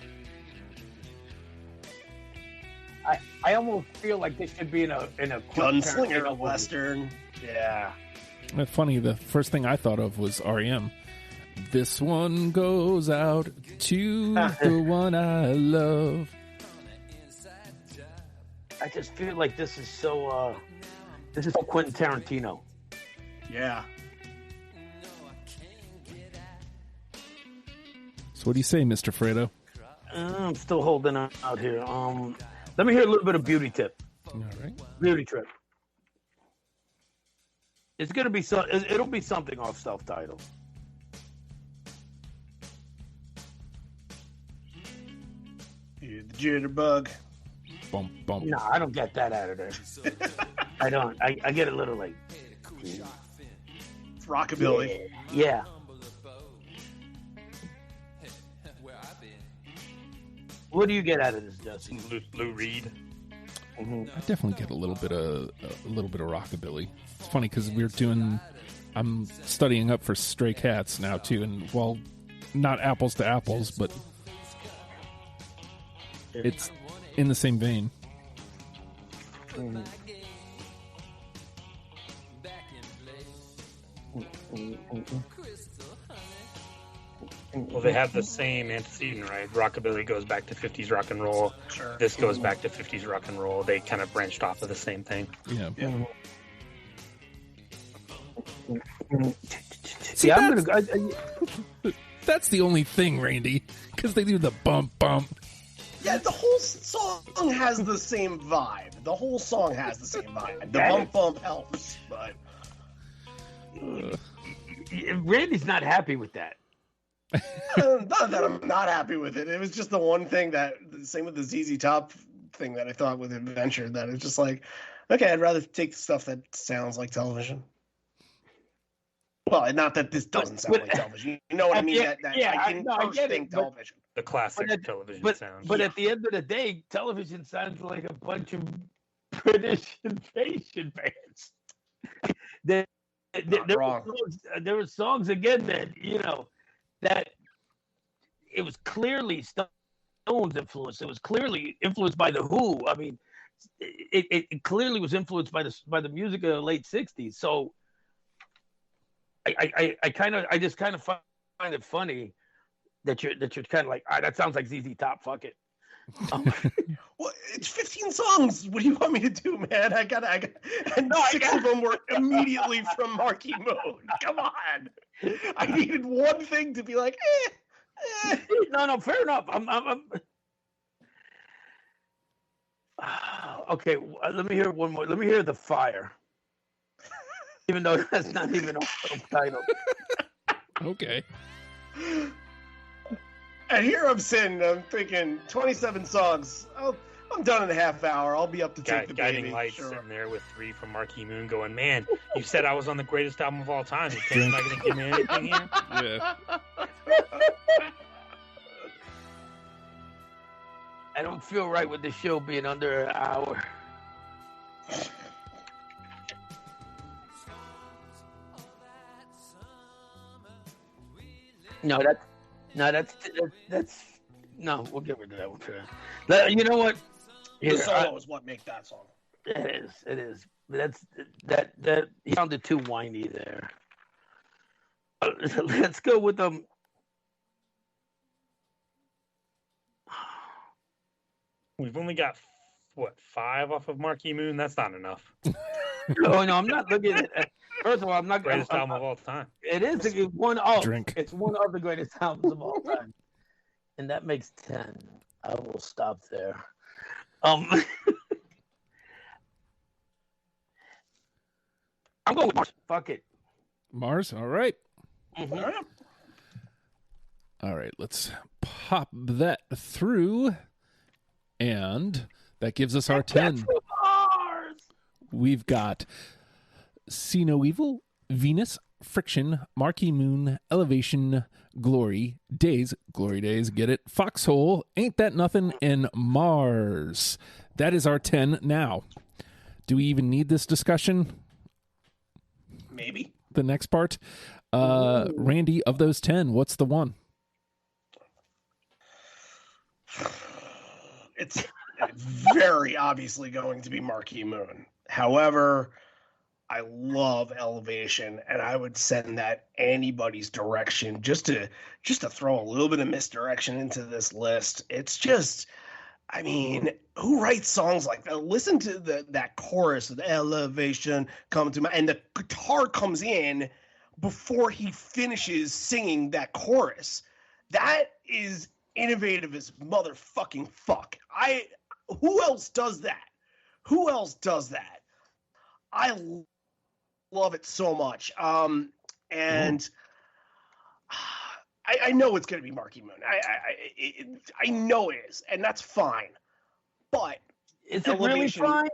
S3: I almost feel like this should be in a
S2: Gunslinger Western. Yeah.
S1: It's funny, the first thing I thought of was REM. This one goes out to the one I love.
S3: I just feel like this is so Quentin Tarantino.
S2: Yeah.
S1: So what do you say, Mr. Fredo?
S3: I'm still holding out here. Let me hear a little bit of Beauty Tip.
S1: All right.
S3: Beauty Trip. It's gonna be it'll be something off self-titled.
S2: The jitterbug.
S1: Bump, bump.
S3: No, I don't get that out of there. I don't. I get a little like
S2: It's rockabilly.
S3: Yeah. What do you get out of this, Jesse?
S4: Lou Reed.
S3: Mm-hmm.
S1: I definitely get a little bit of rockabilly. It's funny because I'm studying up for Stray Cats now too, and well, not apples to apples, but it's in the same vein.
S3: Mm-hmm.
S4: Well, they have the same antecedent, right? Rockabilly goes back to 50s rock and roll.
S2: Sure.
S4: This goes back to 50s rock and roll. They kind of branched off of the same thing.
S1: Yeah.
S3: See,
S1: That's the only thing, Randy, because they do the bump bump.
S2: Yeah, the whole song has the same vibe. The whole song has the same vibe. The bump bump helps, but
S3: Randy's not happy with that.
S2: not that I'm not happy with it. It was just the one thing same with the ZZ Top thing that I thought with Adventure, that it's just like, okay, I'd rather take the stuff that sounds like television. Well, not that this doesn't sound like television. You know what I mean? I get it, television.
S4: The classic television sound.
S3: But at the end of the day, television sounds like a bunch of British invasion bands. There were songs again that, that it was clearly Stones influence. It was clearly influenced by the Who. I mean, it clearly was influenced by the music of the late '60s. So I just kind of find it funny that you're kind of like, that sounds like ZZ Top. Fuck it.
S2: Well, it's 15 songs. What do you want me to do, man? I got six of them were immediately from Marquee Moon. Come on. I needed one thing to be like,
S3: No, fair enough. Okay, let me hear one more. Let me hear The Fire. Even though that's not even a title.
S1: Okay.
S2: And here I'm sitting, I'm thinking 27 songs. I'm done in a half hour. I'll be up to take the
S4: Guiding
S2: baby.
S4: Lights
S2: Sure.
S4: sitting there with 3 from Marquee Moon going, man, you said I was on the greatest album of all time. You think you're not going to give me anything here?
S1: Yeah.
S3: I don't feel right with the show being under an hour. No, we'll get rid of that one for now. You know what?
S2: The solo is what makes that song.
S3: It is. That he sounded too whiny there. Let's go with
S4: We've only got 5 off of Marquee Moon. That's not enough.
S3: No, I'm not looking at. First of all, I'm not
S4: greatest album of all time.
S3: It is one of.
S1: Drink.
S3: It's one of the greatest albums of all time, and that makes 10. I will stop there. I'm going with Mars. Fuck it.
S1: Mars. All right.
S3: Mm-hmm.
S1: All right. Let's pop that through, and that gives us our 10.
S3: Mars.
S1: We've got See No Evil, Venus, Friction, Marquee Moon, Elevation, Glory Days, get it? Foxhole, Ain't That Nothing, and Mars. That is our 10 now. Do we even need this discussion?
S2: Maybe.
S1: The next part? Randy, of those 10, what's the one?
S2: It's very obviously going to be Marquee Moon. However, I love Elevation, and I would send that anybody's direction just to throw a little bit of misdirection into this list. It's just, I mean, who writes songs like that? Listen to that chorus, the elevation come to my, and the guitar comes in before he finishes singing that chorus. That is innovative as motherfucking fuck. Who else does that? Who else does that? I love it so much. And I know it's going to be Marquee Moon. I know it is, and that's fine. But
S3: is it really fine?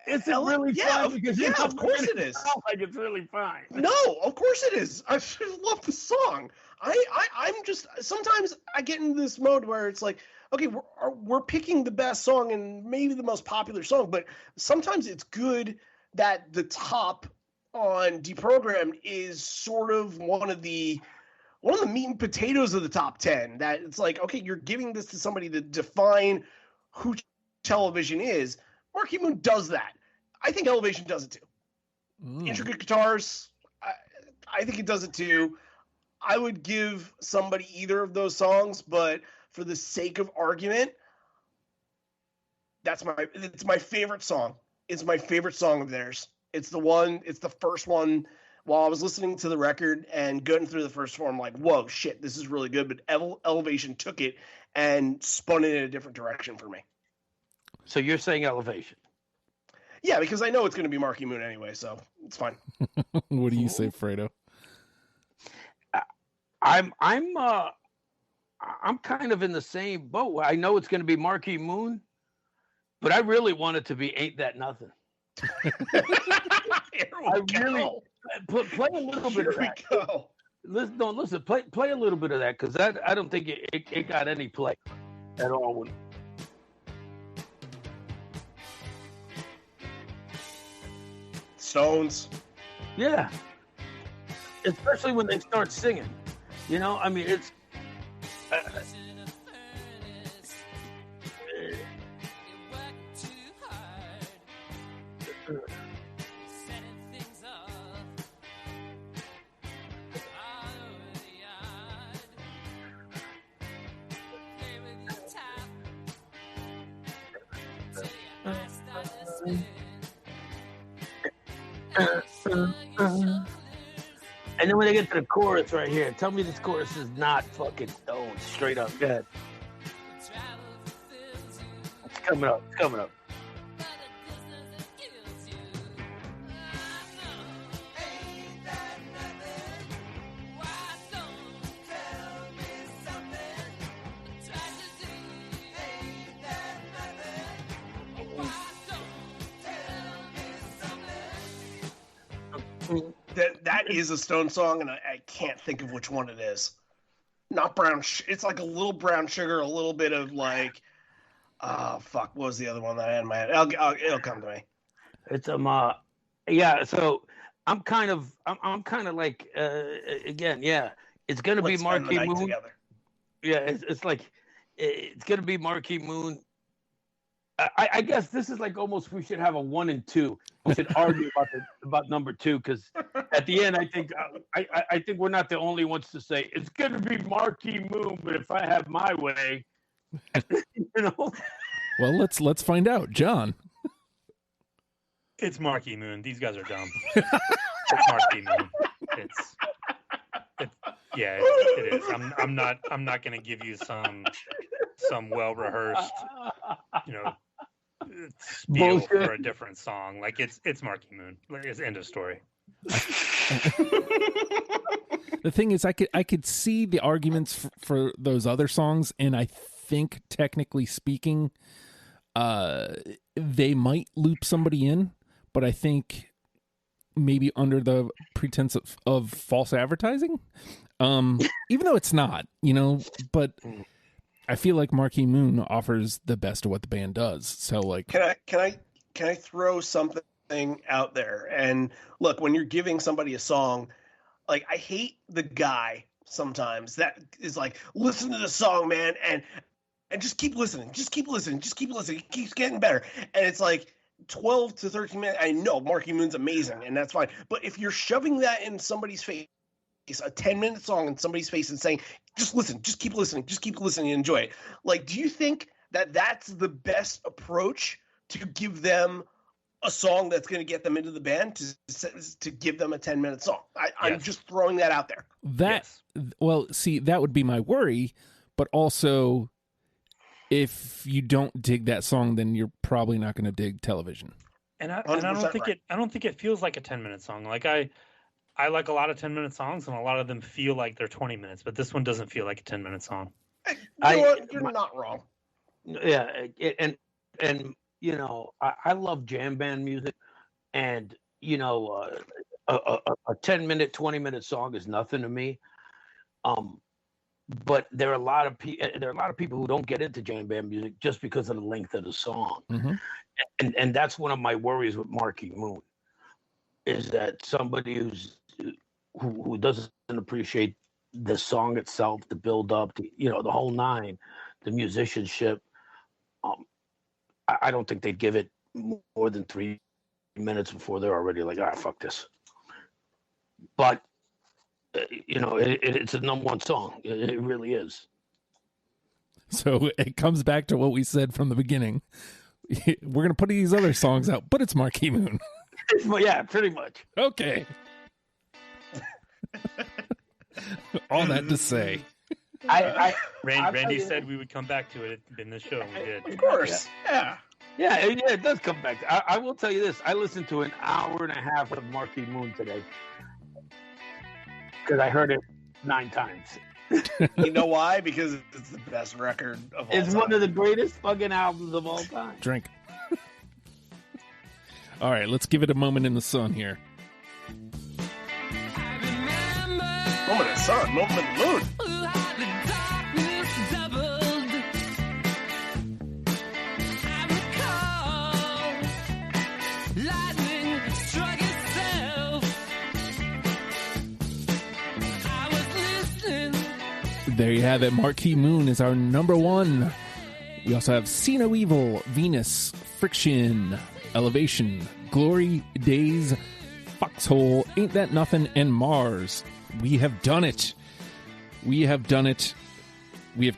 S3: Is it really fine? Because
S2: of course it is.
S3: Like it's really fine.
S2: No, of course it is. I just love the song. I'm just, sometimes I get into this mode where it's like, okay, we're picking the best song and maybe the most popular song, but sometimes it's good that the top on Deprogrammed is sort of one of the meat and potatoes of the top 10. That it's like, okay, you're giving this to somebody to define who Television is. Marquee Moon does that. I think Elevation does it too. Intricate guitars, I think it does it too. I would give somebody either of those songs, but for the sake of argument, it's my favorite song. It's my favorite song of theirs. It's the first one. While I was listening to the record and going through the first one, I'm like, whoa, shit, this is really good. But Elevation took it and spun it in a different direction for me.
S3: So you're saying Elevation?
S2: Yeah, because I know it's going to be Marquee Moon anyway, so it's fine.
S1: What do you say, Fredo?
S3: I'm kind of in the same boat. I know it's going to be Marquee Moon, but I really want it to be Ain't That Nothing. Really play a little bit of that. Listen, play a little bit of that, because I don't think it got any play at all.
S2: Stones.
S3: Yeah. Especially when they start singing. You know, I mean, it's... And then when they get to the chorus right here, tell me this chorus is not fucking Stones, straight up. Go ahead. It's coming up.
S2: That is a Stone song, and I can't think of which one it is. Not brown. It's like a little brown sugar, a little bit of like, fuck. What was the other one that I had in my head? It'll come to me.
S3: It's yeah. So I'm kind of like again, yeah. It's gonna be Marquee Moon. Together. Yeah, it's like it's gonna be Marquee Moon. I guess this is like almost we should have a 1 and 2. We should argue about number 2 because at the end I think we're not the only ones to say it's gonna be Marquee Moon. But if I have my way, you know.
S1: Well, let's find out, John.
S4: It's Marquee Moon. These guys are dumb. It's Marquee Moon. Yeah, it is. I'm not going to give you some well rehearsed, spiel for a different song. Like it's Marquee Moon. Like it's end of story.
S1: The thing is, I could see the arguments for those other songs, and I think technically speaking, they might loop somebody in, but I think maybe under the pretense of false advertising, even though it's not, but I feel like Marquee Moon offers the best of what the band does. So like,
S2: can I throw something out there? And look, when you're giving somebody a song, like I hate the guy sometimes that is like, listen to the song, man, and just keep listening, just keep listening. It keeps getting better. And it's like 12 to 13 minutes. I know Marquee Moon's amazing, and that's fine. But if you're shoving that in somebody's face, a 10-minute song in somebody's face and saying, just listen, just keep listening and enjoy it. Like, do you think that that's the best approach to give them a song that's going to get them into the band, to give them a 10-minute song? I'm just throwing that out there.
S1: Well, see, that would be my worry, but also if you don't dig that song, then you're probably not going to dig Television.
S4: And I don't think it feels like a 10-minute song. Like I like a lot of 10-minute songs, and a lot of them feel like they're 20 minutes, but this one doesn't feel like a 10-minute song.
S2: You're not wrong.
S3: Yeah, and I love jam band music, and a 10-minute, 20-minute song is nothing to me. But there are a lot of people who don't get into jam band music just because of the length of the song, and that's one of my worries with Marquee Moon, is that somebody who doesn't appreciate the song itself, the build up, the whole nine, the musicianship. I don't think they'd give it more than 3 minutes before they're already like, fuck this. But it's a number one song. It really is.
S1: So it comes back to what we said from the beginning. We're going to put these other songs out, but it's Marquee Moon.
S3: Well, yeah, pretty much.
S1: Okay. All that to say.
S4: Randy said we would come back to it in this show, and we did.
S2: Of course. Yeah.
S3: Yeah, it does come back. I will tell you this. I listened to an hour and a half of Marquee Moon today, because I heard it 9 times.
S2: You know why? Because it's the best record of all time.
S3: It's one of the greatest fucking albums of all time.
S1: Drink. All right, let's give it a moment in the sun here.
S2: Moment in the sun, moment in the moon.
S1: There you have it. Marquee Moon is our number 1. We also have See No Evil, Venus, Friction, Elevation, Glory Days, Foxhole, Ain't That Nothing, and Mars. We have done it. We have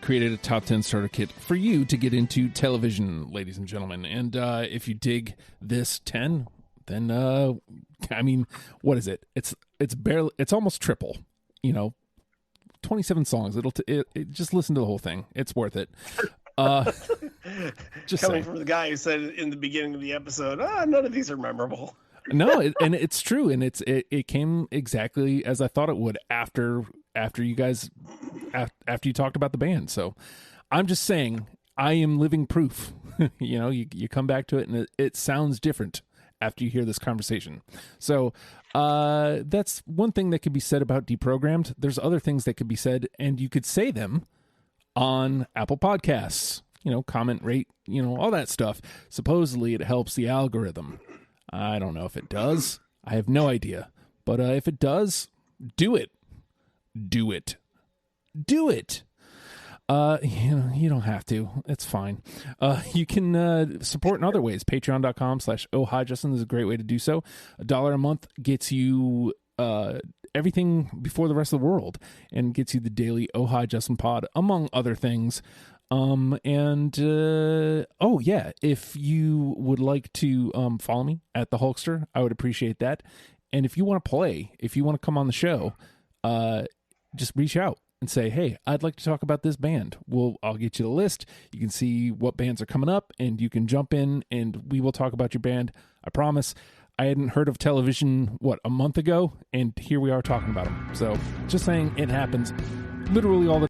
S1: created a top 10 starter kit for you to get into television, ladies and gentlemen. And if you dig this 10, then what is it? It's almost triple. 27 songs. It just listen to the whole thing. It's worth it. Just
S2: coming
S1: saying.
S2: From the guy who said in the beginning of the episode, none of these are memorable.
S1: No, and it's true, and it came exactly as I thought it would after you guys after you talked about the band. So I'm just saying, I am living proof. You come back to it and it sounds different after you hear this conversation. So that's one thing that could be said about Deprogrammed. There's other things that could be said, and you could say them on Apple Podcasts. Comment, rate, all that stuff. Supposedly it helps the algorithm. I don't know if it does. I have no idea. But if it does, do it. Do it. Do it. You don't have to. It's fine. You can support in other ways. Patreon.com/Oh Hi Justin is a great way to do so. $1 a month gets you everything before the rest of the world and gets you the daily Oh Hi Justin pod, among other things. If you would like to follow me at the Hulkster, I would appreciate that. And if you want to play, if you want to come on the show, just reach out and say, hey, I'd like to talk about this band. I'll get you the list. You can see what bands are coming up, and you can jump in, and we will talk about your band. I promise. I hadn't heard of Television, a month ago, and here we are talking about them. So just saying, it happens literally all the